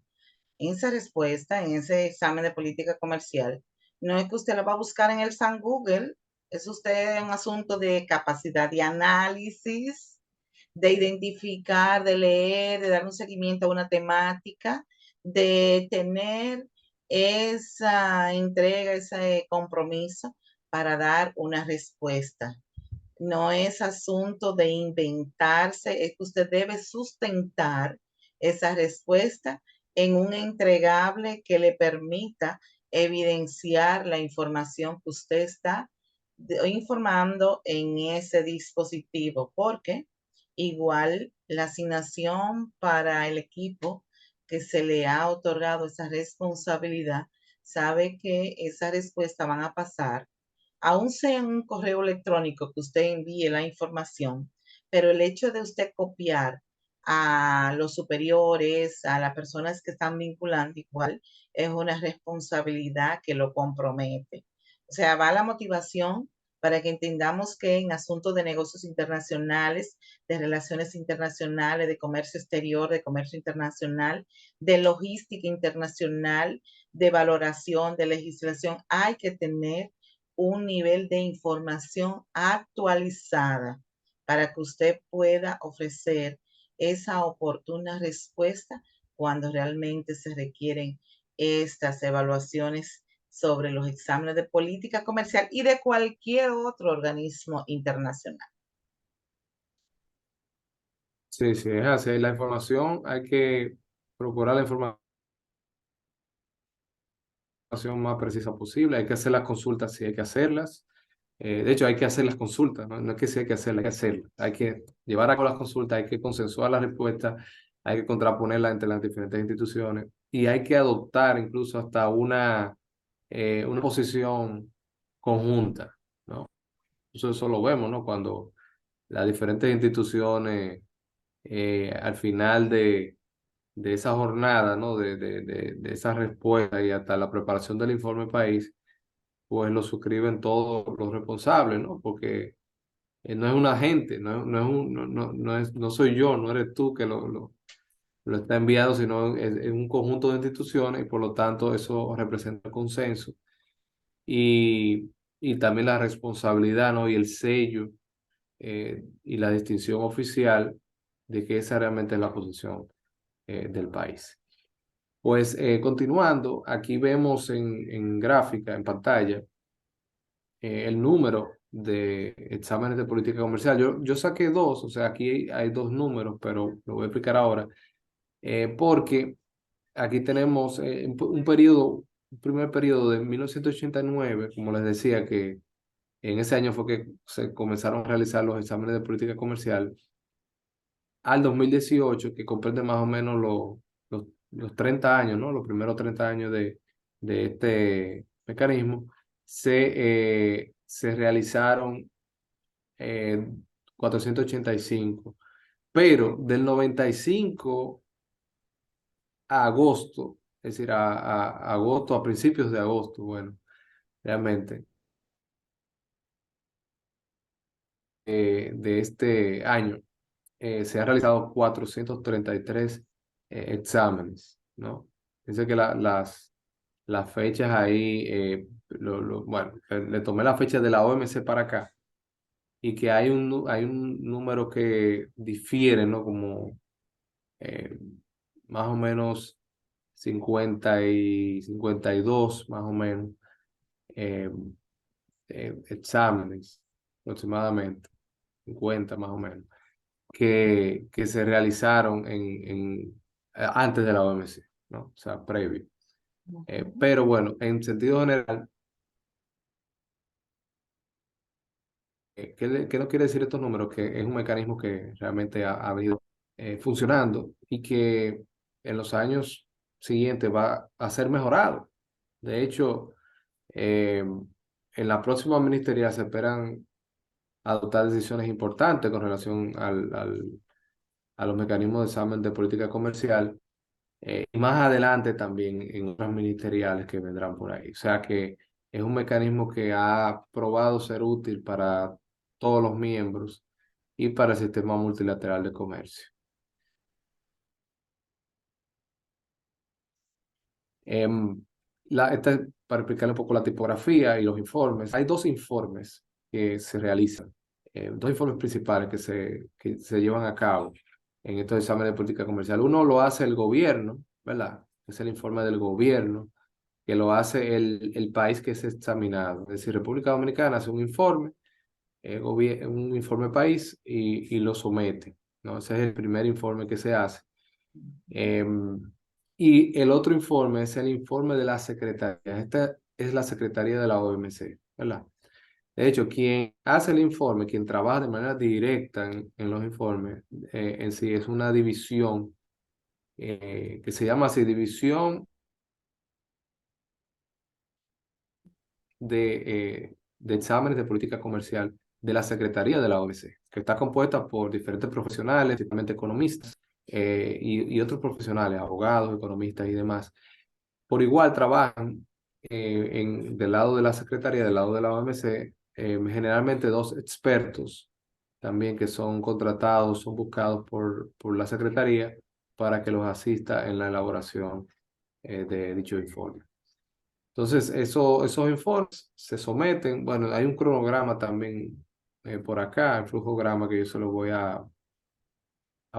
respuesta, en ese examen de política comercial, no es que usted lo va a buscar en el San Google, es usted un asunto de capacidad de análisis, de identificar, de leer, de dar un seguimiento a una temática, de tener esa entrega, ese compromiso para dar una respuesta. No es asunto de inventarse, es que usted debe sustentar esa respuesta en un entregable que le permita evidenciar la información que usted está informando en ese dispositivo, porque igual la asignación para el equipo que se le ha otorgado esa responsabilidad sabe que esa respuesta van a pasar aún sea en un correo electrónico que usted envíe la información, pero el hecho de usted copiar a los superiores, a las personas que están vinculando igual, es una responsabilidad que lo compromete. O sea, va la motivación para que entendamos que en asuntos de negocios internacionales, de relaciones internacionales, de comercio exterior, de comercio internacional, de logística internacional, de valoración, de legislación, hay que tener un nivel de información actualizada para que usted pueda ofrecer esa oportuna respuesta cuando realmente se requieren estas evaluaciones sobre los exámenes de política comercial y de cualquier otro organismo internacional. Sí, sí, es así. La información, hay que procurar la información más precisa posible. Hay que hacer las consultas si hay que hacerlas. De hecho, hay que hacer las consultas, ¿no? No es que sí hay que hacerlas, hay que hacerlas. Hay que llevar a cabo las consultas, hay que consensuar las respuestas, hay que contraponerlas entre las diferentes instituciones y hay que adoptar incluso hasta una posición conjunta, ¿no? Eso lo vemos, ¿no? Cuando las diferentes instituciones al final de esa jornada, ¿no? De esa respuesta y hasta la preparación del informe país, pues lo suscriben todos los responsables, ¿no? Porque no es un agente, no soy yo, no eres tú que lo está enviando, sino es un conjunto de instituciones y por lo tanto eso representa el consenso y también la responsabilidad, ¿no? Y el sello y la distinción oficial de que esa realmente es la posición del país. Pues continuando, aquí vemos en gráfica, en pantalla, el número de exámenes de política comercial. Yo saqué dos, o sea, aquí hay dos números, pero lo voy a explicar ahora, porque aquí tenemos un periodo primer periodo de 1989, como les decía, que en ese año fue que se comenzaron a realizar los exámenes de política comercial, al 2018, que comprende más o menos los 30 años, ¿no? Los primeros 30 años de este mecanismo, se realizaron eh, 485, pero del 95 a agosto, es decir, a agosto, a principios de agosto, bueno, realmente, de este año, se han realizado 433 exámenes, ¿no? Dice que las fechas ahí, bueno, le tomé la fecha de la OMC para acá y que hay un número que difiere, ¿no? Como eh, más o menos 52 más o menos, eh, exámenes, aproximadamente, 50 más o menos, que se realizaron antes de la OMC, ¿no? O sea, previo. Ujú. Pero bueno, en sentido general, ¿qué nos quiere decir estos números? Que es un mecanismo que realmente ha venido funcionando y que en los años siguientes va a ser mejorado. De hecho, en la próxima ministerial se esperan adoptar decisiones importantes con relación a los mecanismos de examen de política comercial, y más adelante también en otras ministeriales que vendrán por ahí. O sea que es un mecanismo que ha probado ser útil para todos los miembros y para el sistema multilateral de comercio. Em, para explicarle un poco la tipografía y los informes, hay dos informes que se realizan, dos informes principales que se llevan a cabo en estos exámenes de política comercial. Uno lo hace el gobierno, ¿verdad? Es el informe del gobierno, que lo hace el país que es examinado. Es decir, República Dominicana hace un informe, un informe país y lo somete, ¿no? Ese es el primer informe que se hace. Em, y el otro informe es el informe de la Secretaría. Esta es la Secretaría de la OMC, ¿verdad? De hecho, quien hace el informe, quien trabaja de manera directa en los informes, en sí es una división que se llama así, División de Exámenes de Política Comercial de la Secretaría de la OMC, que está compuesta por diferentes profesionales, principalmente economistas, y otros profesionales, abogados, economistas y demás. Por igual trabajan del lado de la Secretaría, del lado de la OMC, generalmente dos expertos también que son contratados, son buscados por la Secretaría para que los asista en la elaboración de dicho informe. Entonces, esos informes se someten. Bueno, hay un cronograma también por acá, el flujograma que yo se lo voy a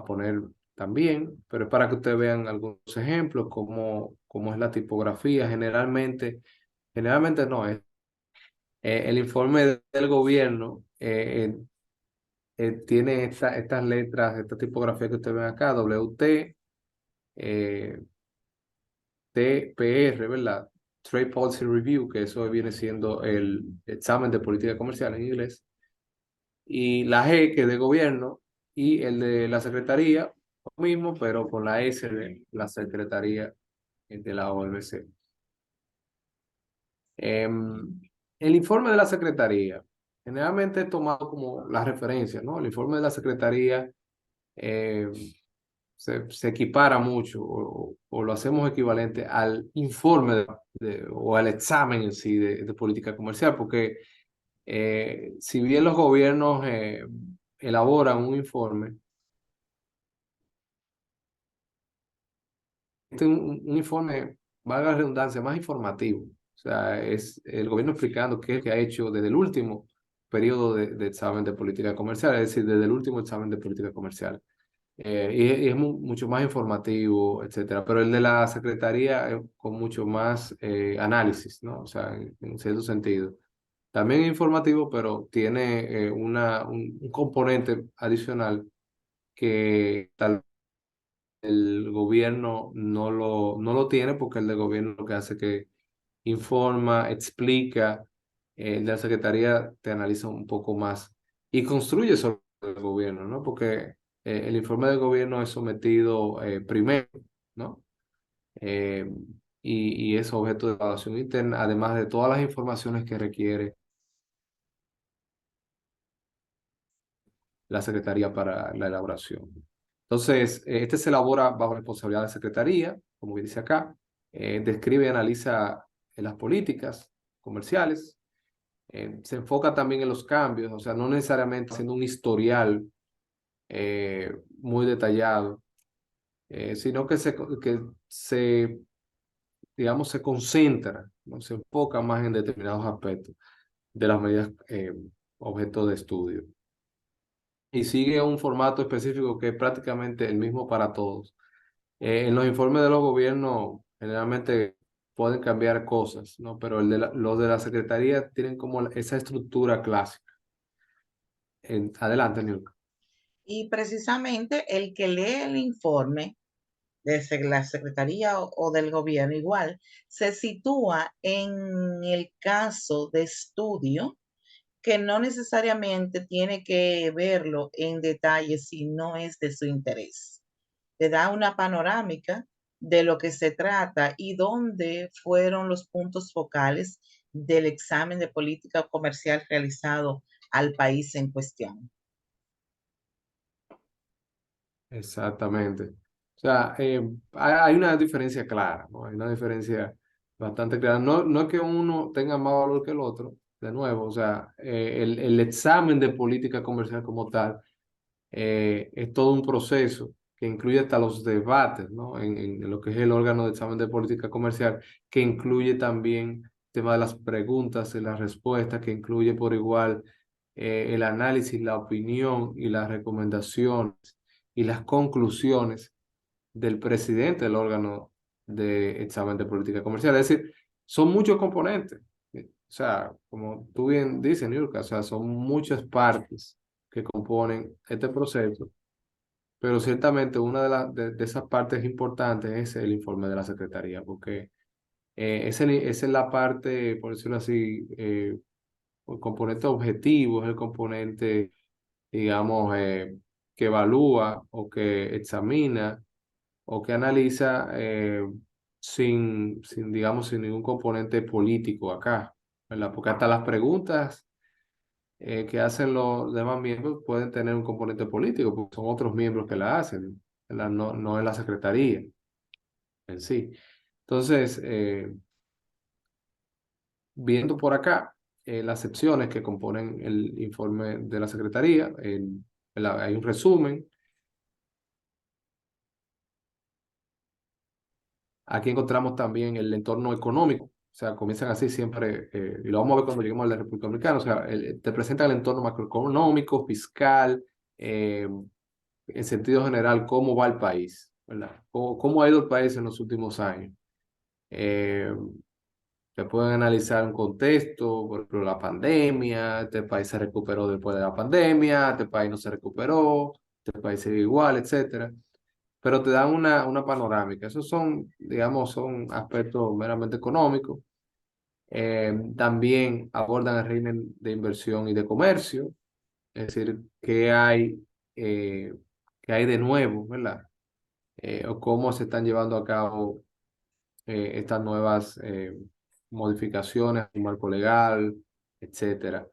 poner también, pero es para que ustedes vean algunos ejemplos, cómo es la tipografía. Generalmente no, es el informe del gobierno tiene estas letras, esta tipografía que ustedes ven acá, WT, eh, TPR, ¿verdad? Trade Policy Review, que eso viene siendo el examen de política comercial en inglés, y la G, que es de gobierno, y el de la secretaría, lo mismo, pero con la S de la secretaría de la OMC. El informe de la secretaría, generalmente es tomado como la referencia, ¿no? El informe de la secretaría eh, se equipara mucho o lo hacemos equivalente al informe o al examen en sí de política comercial, porque si bien los gobiernos elaboran un informe, este es un informe, valga la redundancia, más informativo. O sea, es el gobierno explicando qué es lo que ha hecho desde el último periodo de examen de política comercial, es decir, desde el último examen de política comercial. Y es mucho más informativo, etcétera. Pero el de la secretaría es con mucho más análisis, ¿no? O sea, en cierto sentido. También es informativo, pero tiene un componente adicional que tal el gobierno no lo tiene, porque el de gobierno lo que hace que informa, explica, el de la Secretaría te analiza un poco más y construye sobre el gobierno, ¿no? Porque el informe del gobierno es sometido primero, ¿no? Eh, y es objeto de evaluación interna, además de todas las informaciones que requiere la Secretaría para la elaboración. Entonces, este se elabora bajo responsabilidad de la Secretaría, como dice acá, describe y analiza las políticas comerciales, se enfoca también en los cambios, o sea, no necesariamente haciendo un historial muy detallado, sino que digamos, se concentra, ¿no? Se enfoca más en determinados aspectos de las medidas objeto de estudio. Y sigue un formato específico que es prácticamente el mismo para todos. En los informes de los gobiernos generalmente pueden cambiar cosas, ¿no? Pero los de la Secretaría tienen como esa estructura clásica. Adelante, Nilka. Y precisamente el que lee el informe de la Secretaría o del gobierno igual se sitúa en el caso de estudio que no necesariamente tiene que verlo en detalle si no es de su interés. Te da una panorámica de lo que se trata y dónde fueron los puntos focales del examen de política comercial realizado al país en cuestión. Exactamente. O sea, hay una diferencia clara, ¿no? Hay una diferencia bastante clara. No, no es que uno tenga más valor que el otro, de nuevo, o sea, el examen de política comercial como tal es todo un proceso que incluye hasta los debates, ¿no? En lo que es el órgano de examen de política comercial, que incluye también el tema de las preguntas y las respuestas, que incluye por igual el análisis, la opinión y las recomendaciones y las conclusiones del presidente del órgano de examen de política comercial. Es decir, son muchos componentes. O sea, como tú bien dices, Niurka, o sea, son muchas partes que componen este proceso, pero ciertamente una de esas partes importantes es el informe de la Secretaría, porque esa es la parte, por decirlo así, el componente objetivo, es el componente, digamos, que evalúa o que examina o que analiza digamos, sin ningún componente político acá, ¿verdad? Porque hasta las preguntas que hacen los demás miembros pueden tener un componente político, porque son otros miembros que la hacen, ¿verdad? No, no es la secretaría en sí. Entonces, viendo por acá las secciones que componen el informe de la secretaría, hay un resumen. Aquí encontramos también el entorno económico, o sea, comienzan así siempre, y lo vamos a ver cuando lleguemos a la República Dominicana, o sea, te presentan el entorno macroeconómico, fiscal, en sentido general, cómo va el país, ¿verdad? Cómo ha ido el país en los últimos años. Eh, Te pueden analizar un contexto, por ejemplo, la pandemia, este país se recuperó después de la pandemia, este país no se recuperó, este país sigue igual, etcétera, pero te dan una panorámica. Esos son, digamos, son aspectos meramente económicos. También abordan el régimen de inversión y de comercio, es decir, eh, qué hay de nuevo, ¿verdad? O cómo se están llevando a cabo estas nuevas modificaciones al marco legal, etcétera.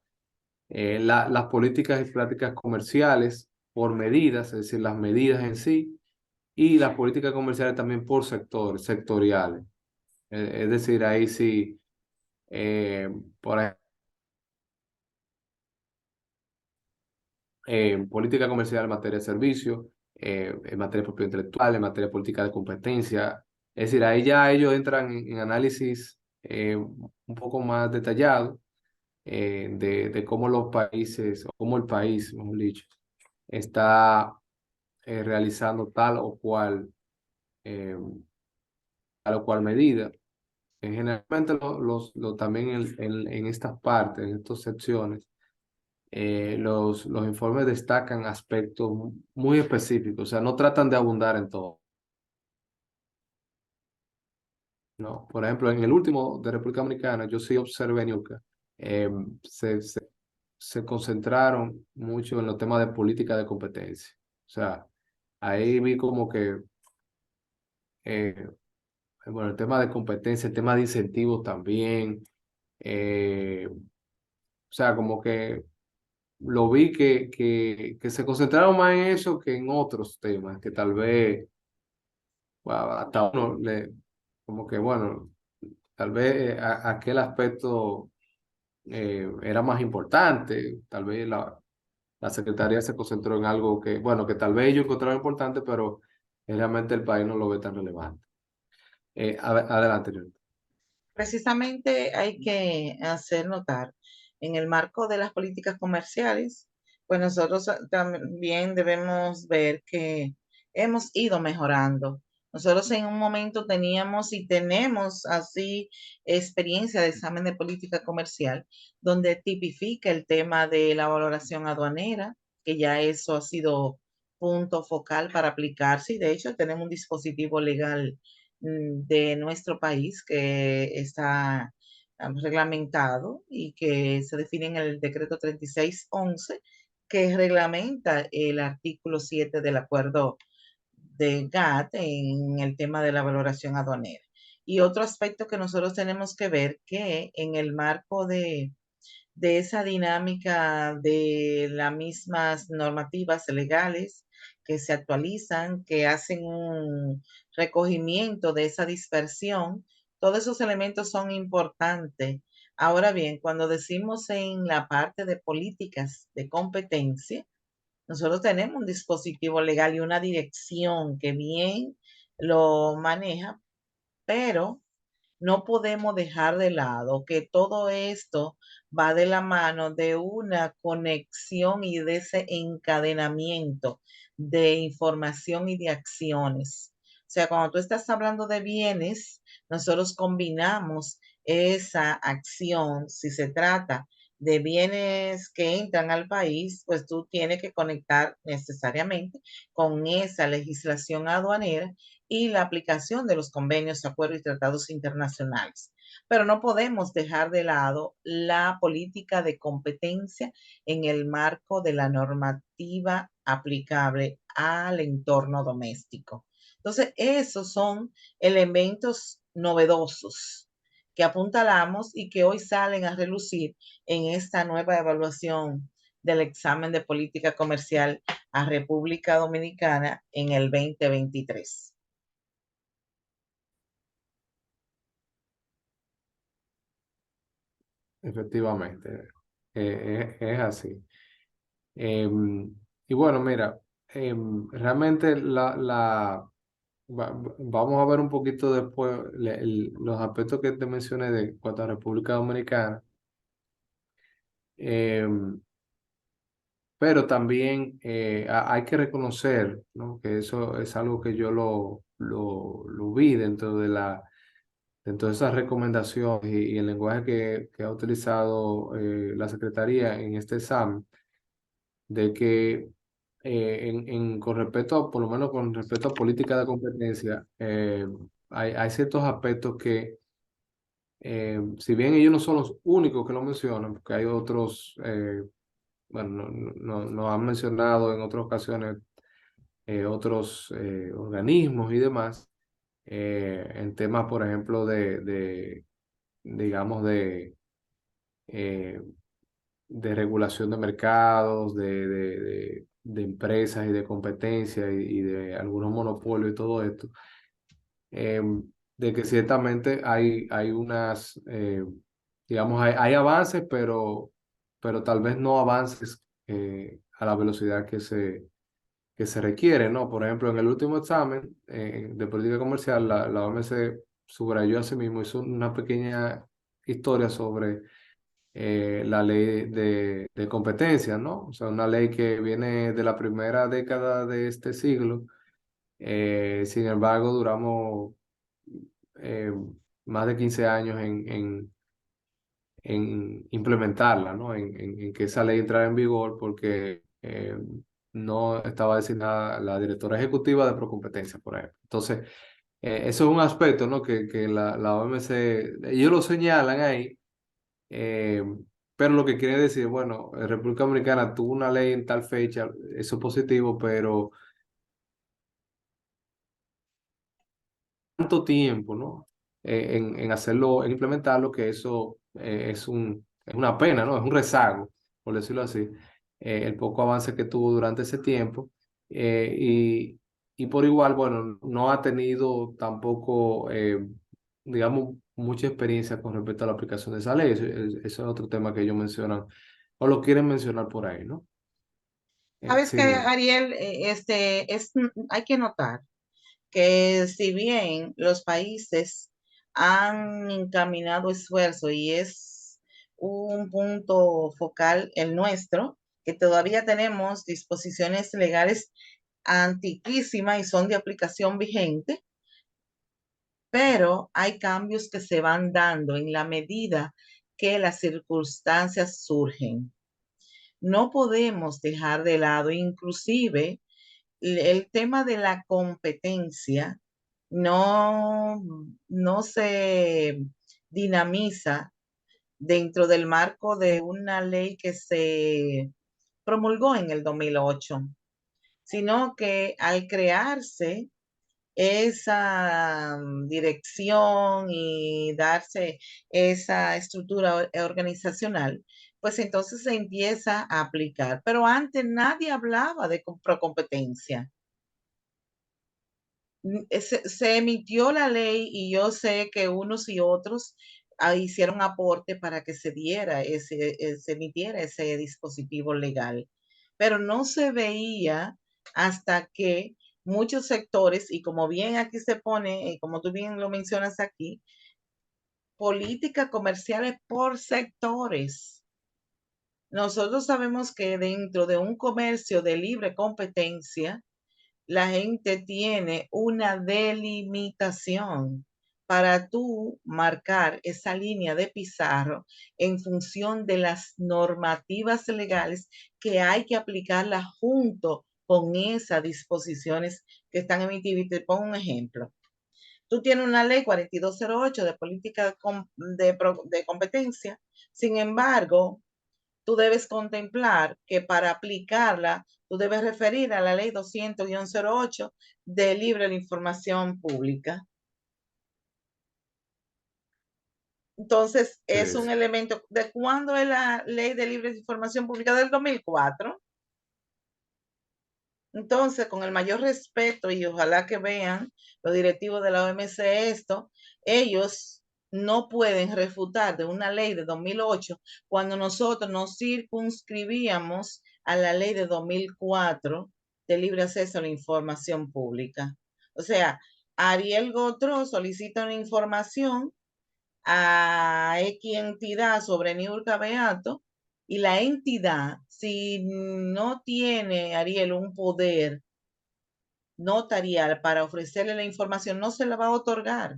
Las políticas y prácticas comerciales por medidas, es decir, las medidas en sí, y las políticas comerciales también por sectores, sectoriales. Es decir, ahí sí, eh, por ejemplo, política comercial en materia de servicios, en materia de propiedad intelectual, en materia de política de competencia. Es decir, ahí ya ellos entran en análisis un poco más detallado de cómo los países, o cómo el país, mejor dicho, está realizando eh, tal o cual medida. Generalmente también en estas partes, en estas secciones, los informes destacan aspectos muy específicos, o sea, no tratan de abundar en todo. ¿no? Por ejemplo, en el último de República Dominicana, yo sí observé, Niurka, eh, se concentraron mucho en los temas de política de competencia. O sea, ahí vi como que, eh, bueno, el tema de competencia, el tema de incentivos también, o sea, como que lo vi que se concentraron más en eso que en otros temas, que tal vez bueno, hasta uno le, como que, bueno, tal vez aquel aspecto era más importante, tal vez la Secretaría se concentró en algo que, bueno, que tal vez ellos encontraron importante, pero realmente el país no lo ve tan relevante. Adelante, John. Precisamente hay que hacer notar, en el marco de las políticas comerciales, pues nosotros también debemos ver que hemos ido mejorando. Nosotros en un momento teníamos y tenemos así experiencia de examen de política comercial, donde tipifica el tema de la valoración aduanera, que ya eso ha sido punto focal para aplicarse y de hecho tenemos un dispositivo legal de nuestro país que está reglamentado y que se define en el decreto 3611 que reglamenta el artículo 7 del acuerdo de GATT en el tema de la valoración aduanera. Y otro aspecto que nosotros tenemos que ver que en el marco de esa dinámica de las mismas normativas legales que se actualizan, que hacen un recogimiento de esa dispersión. Todos esos elementos son importantes. Ahora bien, cuando decimos en la parte de políticas de competencia, nosotros tenemos un dispositivo legal y una dirección que bien lo maneja, pero no podemos dejar de lado que todo esto va de la mano de una conexión y de ese encadenamiento de información y de acciones. O sea, cuando tú estás hablando de bienes, nosotros combinamos esa acción, si se trata de bienes que entran al país, pues tú tienes que conectar necesariamente con esa legislación aduanera y la aplicación de los convenios, acuerdos y tratados internacionales. Pero no podemos dejar de lado la política de competencia en el marco de la normativa aplicable al entorno doméstico. Entonces, esos son elementos novedosos que apuntalamos y que hoy salen a relucir en esta nueva evaluación del examen de política comercial a República Dominicana en el 2023. Efectivamente, es así. Y bueno, mira, realmente vamos a ver un poquito después los aspectos que te mencioné de cuanto a República Dominicana. Em, pero también hay que reconocer, ¿no? Que eso es algo que yo lo vi dentro de esas recomendaciones y el lenguaje que ha utilizado la Secretaría en este examen, de que con respecto, por lo menos con respecto a política de competencia, hay ciertos aspectos que, si bien ellos no son los únicos que lo mencionan, porque hay otros, bueno, nos han mencionado en otras ocasiones otros organismos y demás, en temas, por ejemplo, digamos, eh, de regulación de mercados, de empresas y de competencia y de algunos monopolios y todo esto, eh, de que ciertamente hay unas, digamos, hay avances, pero tal vez no avances a la velocidad que se requiere, ¿no? Por ejemplo, en el último examen de política comercial, la OMC subrayó a sí mismo, hizo una pequeña historia sobre la ley de competencia, ¿no? O sea, una ley que viene de la primera década de este siglo. Sin embargo, duramos eh, más de 15 años en implementarla, ¿no? En que esa ley entrara en vigor porque no estaba designada la directora ejecutiva de Procompetencia, por ejemplo. Entonces, eso es un aspecto, ¿no? Que la OMC, ellos lo señalan ahí, eh, pero lo que quiere decir, bueno, República Dominicana tuvo una ley en tal fecha, eso es positivo, pero tanto tiempo, ¿no? En hacerlo, en implementarlo, que eso es una pena, ¿no? Es un rezago, por decirlo así, el poco avance que tuvo durante ese tiempo. Y por igual, bueno, no ha tenido tampoco, digamos, mucha experiencia con respecto a la aplicación de esa ley. Eso es otro tema que ellos mencionan, o lo quieren mencionar por ahí, ¿no? Sabes que, Sí, Niurka. Ariel, hay que notar que si bien los países han encaminado esfuerzo y es un punto focal el nuestro, que todavía tenemos disposiciones legales antiquísimas y son de aplicación vigente, pero hay cambios que se van dando en la medida que las circunstancias surgen. No podemos dejar de lado, inclusive el tema de la competencia no, no se dinamiza dentro del marco de una ley que se promulgó en el 2008, sino que al crearse esa dirección y darse esa estructura organizacional, pues entonces se empieza a aplicar. Pero antes nadie hablaba de procompetencia. Se emitió la ley y yo sé que unos y otros hicieron aporte para que se diera se emitiera ese dispositivo legal, pero no se veía hasta que muchos sectores, y como bien aquí se pone, como tú bien lo mencionas aquí, políticas comerciales por sectores. Nosotros sabemos que dentro de un comercio de libre competencia, la gente tiene una delimitación para tú marcar esa línea de pizarro en función de las normativas legales que hay que aplicarlas junto con esas disposiciones que están emitidas. Y te pongo un ejemplo. Tú tienes una ley 4208 de política de competencia, sin embargo, tú debes contemplar que para aplicarla, tú debes referir a la ley 200-08 de libre de información pública. Entonces, es Sí, un sí. elemento. ¿De cuándo es la ley de libre de información pública? Del 2004. Entonces, con el mayor respeto y ojalá que vean los directivos de la OMC esto, ellos no pueden refutar de una ley de 2008 cuando nosotros nos circunscribíamos a la ley de 2004 de libre acceso a la información pública. O sea, Ariel Gotro solicita una información a X entidad sobre Niurka Beato y la entidad, si no tiene, Ariel, un poder notarial para ofrecerle la información, no se la va a otorgar.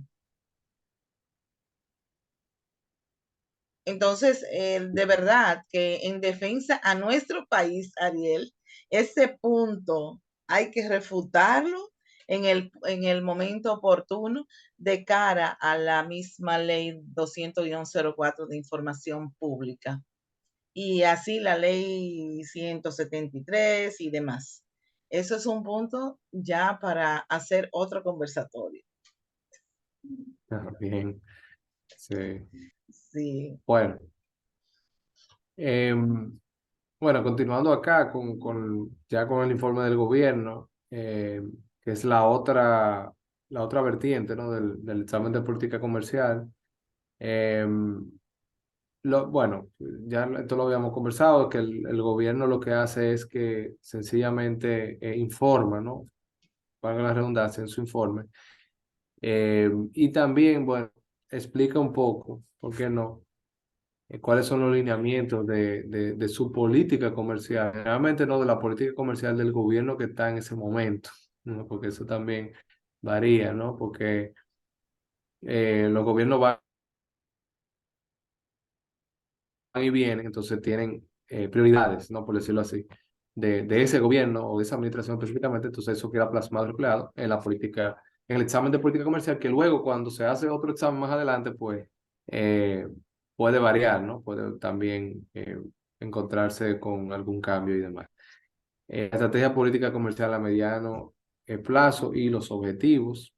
Entonces, de verdad que en defensa a nuestro país, Ariel, ese punto hay que refutarlo en el momento oportuno de cara a la misma ley 200-04 de información pública. Y así la ley 173 y demás. Eso es un punto ya para hacer otro conversatorio. Ah, bien, sí. Sí. Bueno. Bueno, continuando acá ya con el informe del gobierno, que es la otra vertiente, ¿no? Del examen de política comercial. Eh, bueno, ya esto lo habíamos conversado, que el gobierno lo que hace es que sencillamente informa, ¿no? Valga la redundancia en su informe. Y también, bueno, explica un poco, ¿por qué no? Cuáles son los lineamientos de su política comercial, realmente no de la política comercial del gobierno que está en ese momento, ¿no? Porque eso también varía, ¿no? Porque los gobiernos van y vienen, entonces tienen prioridades, ¿no? Por decirlo así, de ese gobierno o de esa administración específicamente, entonces eso queda plasmado, empleado en la política en el examen de política comercial, que luego cuando se hace otro examen más adelante, pues eh, puede variar, ¿no? Puede también encontrarse con algún cambio y demás. Estrategia política comercial a mediano plazo y los objetivos.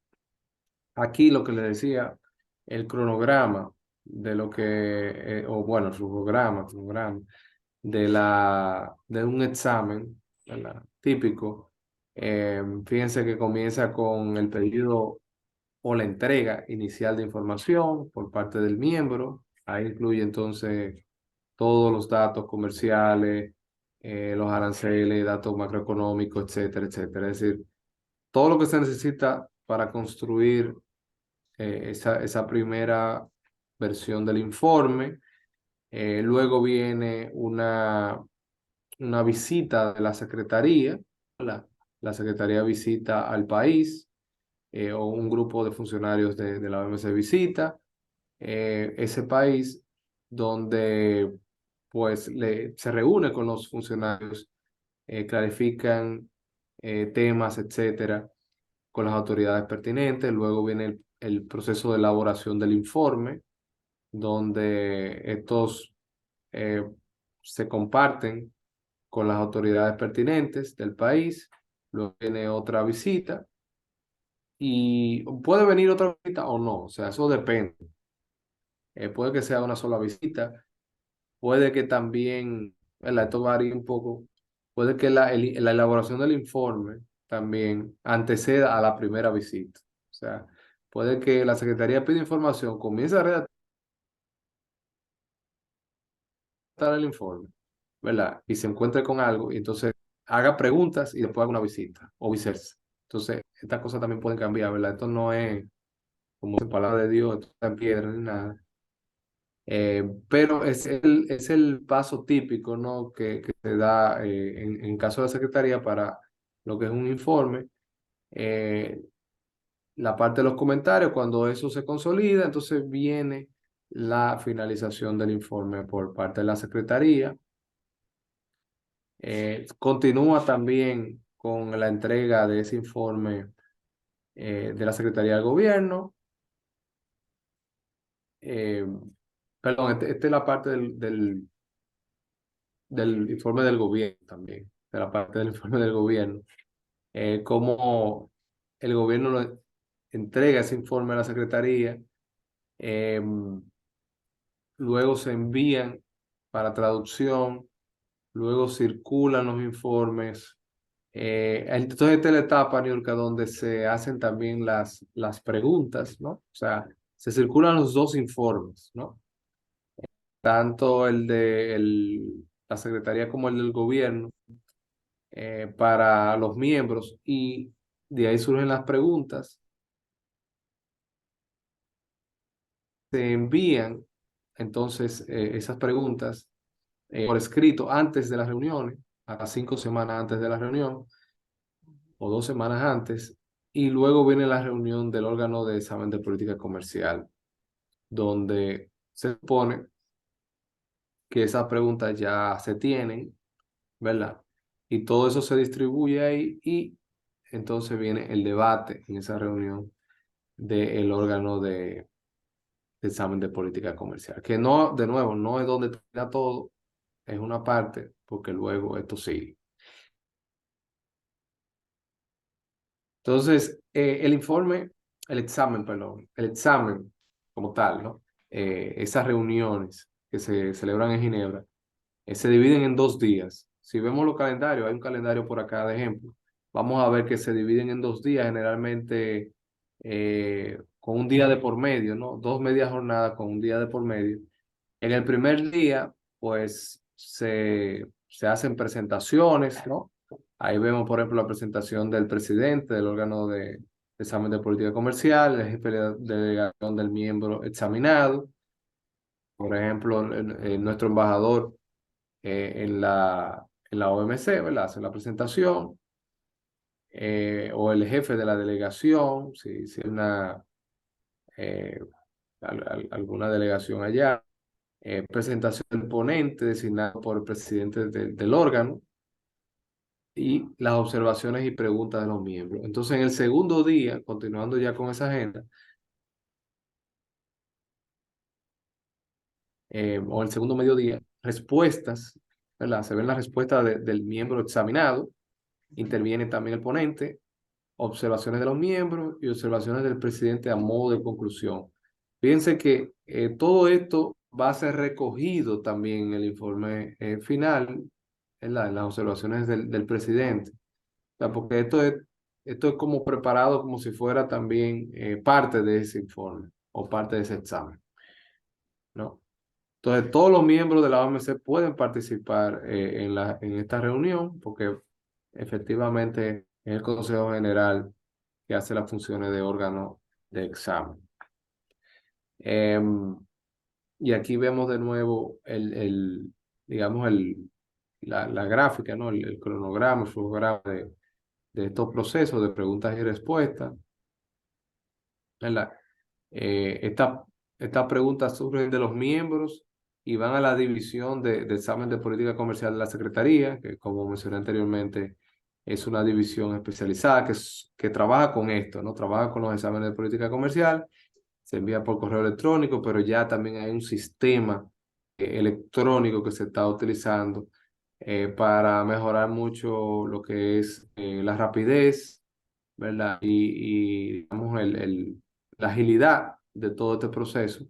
Aquí lo que le decía, el cronograma de lo que, o bueno, su cronograma de un examen, ¿verdad? Típico. Fíjense que comienza con el pedido o la entrega inicial de información por parte del miembro. Ahí incluye entonces todos los datos comerciales, los aranceles, datos macroeconómicos, etcétera, etcétera. Es decir, todo lo que se necesita para construir esa primera versión del informe. Luego viene una visita de la Secretaría. La Secretaría visita al país, o un grupo de funcionarios de la OMC visita ese país, donde pues se reúne con los funcionarios, clarifican temas, etcétera, con las autoridades pertinentes. Luego viene el proceso de elaboración del informe, donde estos eh, se comparten con las autoridades pertinentes del país. Luego viene otra visita y puede venir otra visita o no, o sea, eso depende. Puede que sea una sola visita, puede que también, ¿verdad? Esto varía un poco, puede que la elaboración del informe también anteceda a la primera visita. O sea, puede que la Secretaría pida información, comience a redactar el informe, ¿verdad? Y se encuentre con algo y entonces haga preguntas y después haga una visita o viceversa. Entonces, estas cosas también pueden cambiar, ¿verdad? Esto no es como en palabra de Dios, esto está en piedra ni nada. Pero es el paso típico, ¿no? Que se da en caso de la Secretaría para lo que es un informe. Eh, la parte de los comentarios, cuando eso se consolida, entonces viene la finalización del informe por parte de la Secretaría. Continúa también con la entrega de ese informe de la Secretaría del Gobierno. Eh, Perdón, esta es la parte del informe del gobierno también, de la parte del informe del gobierno. Cómo el gobierno entrega ese informe a la Secretaría, eh, luego se envían para traducción, luego circulan los informes. Entonces, esta es la etapa, Niurka, donde se hacen también las preguntas, ¿no? O sea, se circulan los dos informes, ¿no? Tanto el de la Secretaría como el del gobierno, para los miembros, y de ahí surgen las preguntas. Se envían entonces esas preguntas por escrito antes de las reuniones, a las 5 semanas antes de la reunión o 2 semanas antes, y luego viene la reunión del órgano de examen de política comercial, donde se supone que esas preguntas ya se tienen, ¿verdad? Y todo eso se distribuye ahí y entonces viene el debate en esa reunión del órgano de examen de política comercial, que no, de nuevo, no es donde termina todo, es una parte, porque luego esto sigue. Entonces, el examen, perdón, el examen como tal, ¿no? Esas reuniones que se celebran en Ginebra, se dividen en 2 días. Si vemos los calendarios, hay un calendario por acá de ejemplo, vamos a ver que se dividen en 2 días, generalmente con un día de por medio, ¿no? 2 medias jornadas con un día de por medio. En el primer día, pues se hacen presentaciones, ¿no? Ahí vemos, por ejemplo, la presentación del presidente del órgano de examen de política comercial, el jefe de delegación del miembro examinado, por ejemplo, nuestro embajador en la OMC, ¿verdad? Hace la presentación, o el jefe de la delegación, si hay eh, alguna delegación allá. Presentación del ponente designado por el presidente del órgano. y las observaciones y preguntas de los miembros. Entonces, en el segundo día, continuando ya con esa agenda, o el segundo mediodía, respuestas, ¿verdad? Se ven las respuestas del miembro examinado, interviene también el ponente, observaciones de los miembros y observaciones del presidente a modo de conclusión. Fíjense que todo esto va a ser recogido también en el informe final, en las observaciones del presidente. O sea, porque esto es como preparado como si fuera también parte de ese informe o parte de ese examen, ¿no? Entonces, todos los miembros de la OMC pueden participar en esta reunión porque efectivamente es el Consejo General que hace las funciones de órgano de examen. Em, y aquí vemos de nuevo digamos, la gráfica, ¿no? El cronograma, el flujograma de estos procesos de preguntas y respuestas, ¿verdad? Esta- Estas preguntas surgen de los miembros y van a la división de examen de política comercial de la Secretaría, que como mencioné anteriormente, es una división especializada que trabaja con esto, ¿no? Trabaja con los exámenes de política comercial, se envía por correo electrónico, pero ya también hay un sistema electrónico que se está utilizando para mejorar mucho lo que es la rapidez, ¿verdad? Y digamos, la agilidad de todo este proceso,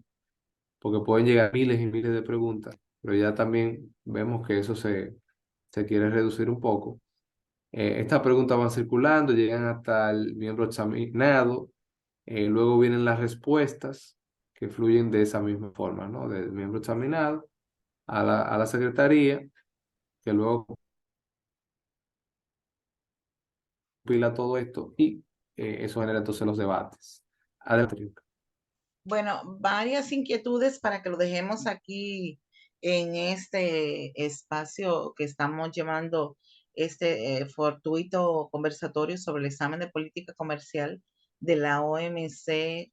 porque pueden llegar miles y miles de preguntas, pero ya también vemos que eso se quiere reducir un poco. Estas preguntas van circulando, llegan hasta el miembro examinado, luego vienen las respuestas que fluyen de esa misma forma, ¿no? Del miembro examinado a la secretaría, que luego compila todo esto y eso genera entonces los debates. Adelante. Bueno, varias inquietudes para que lo dejemos aquí en este espacio que estamos llevando este fortuito conversatorio sobre el examen de política comercial de la OMC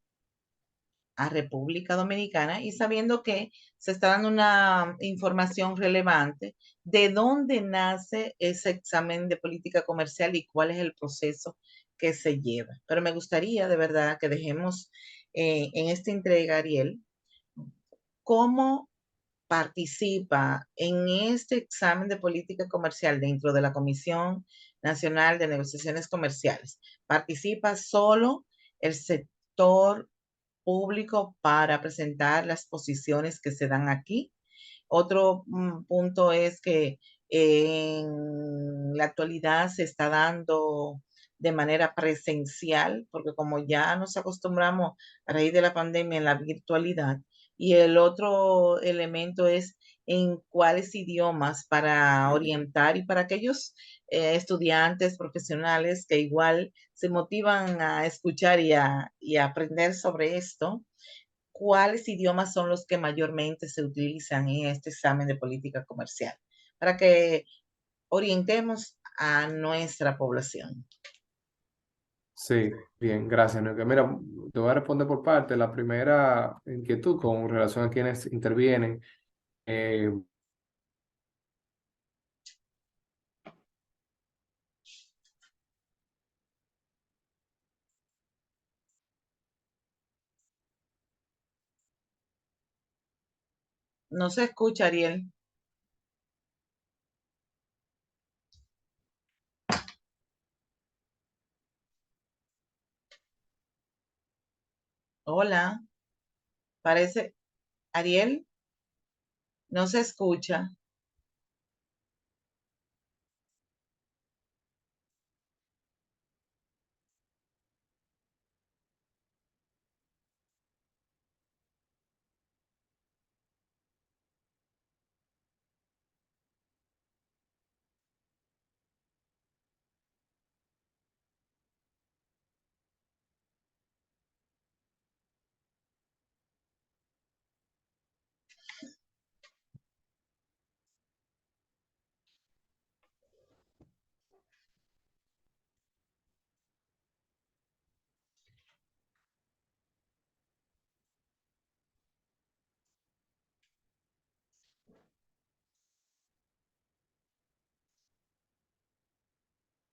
a República Dominicana y sabiendo que se está dando una información relevante de dónde nace ese examen de política comercial y cuál es el proceso que se lleva. Pero me gustaría de verdad que dejemos en esta entrega, Ariel, cómo participa en este examen de política comercial dentro de la Comisión Nacional de Negociaciones Comerciales. Participa solo el sector público para presentar las posiciones que se dan aquí. Otro punto es que en la actualidad se está dando de manera presencial, porque como ya nos acostumbramos a raíz de la pandemia en la virtualidad, y el otro elemento es en cuáles idiomas para orientar y para aquellos estudiantes profesionales que igual se motivan a escuchar y a aprender sobre esto, cuáles idiomas son los que mayormente se utilizan en este examen de política comercial, para que orientemos a nuestra población. Sí, bien, gracias, Neuque. Mira, te voy a responder por parte. La primera inquietud con relación a quienes intervienen. eh, No se escucha, Ariel. Hola, parece, Ariel, no se escucha.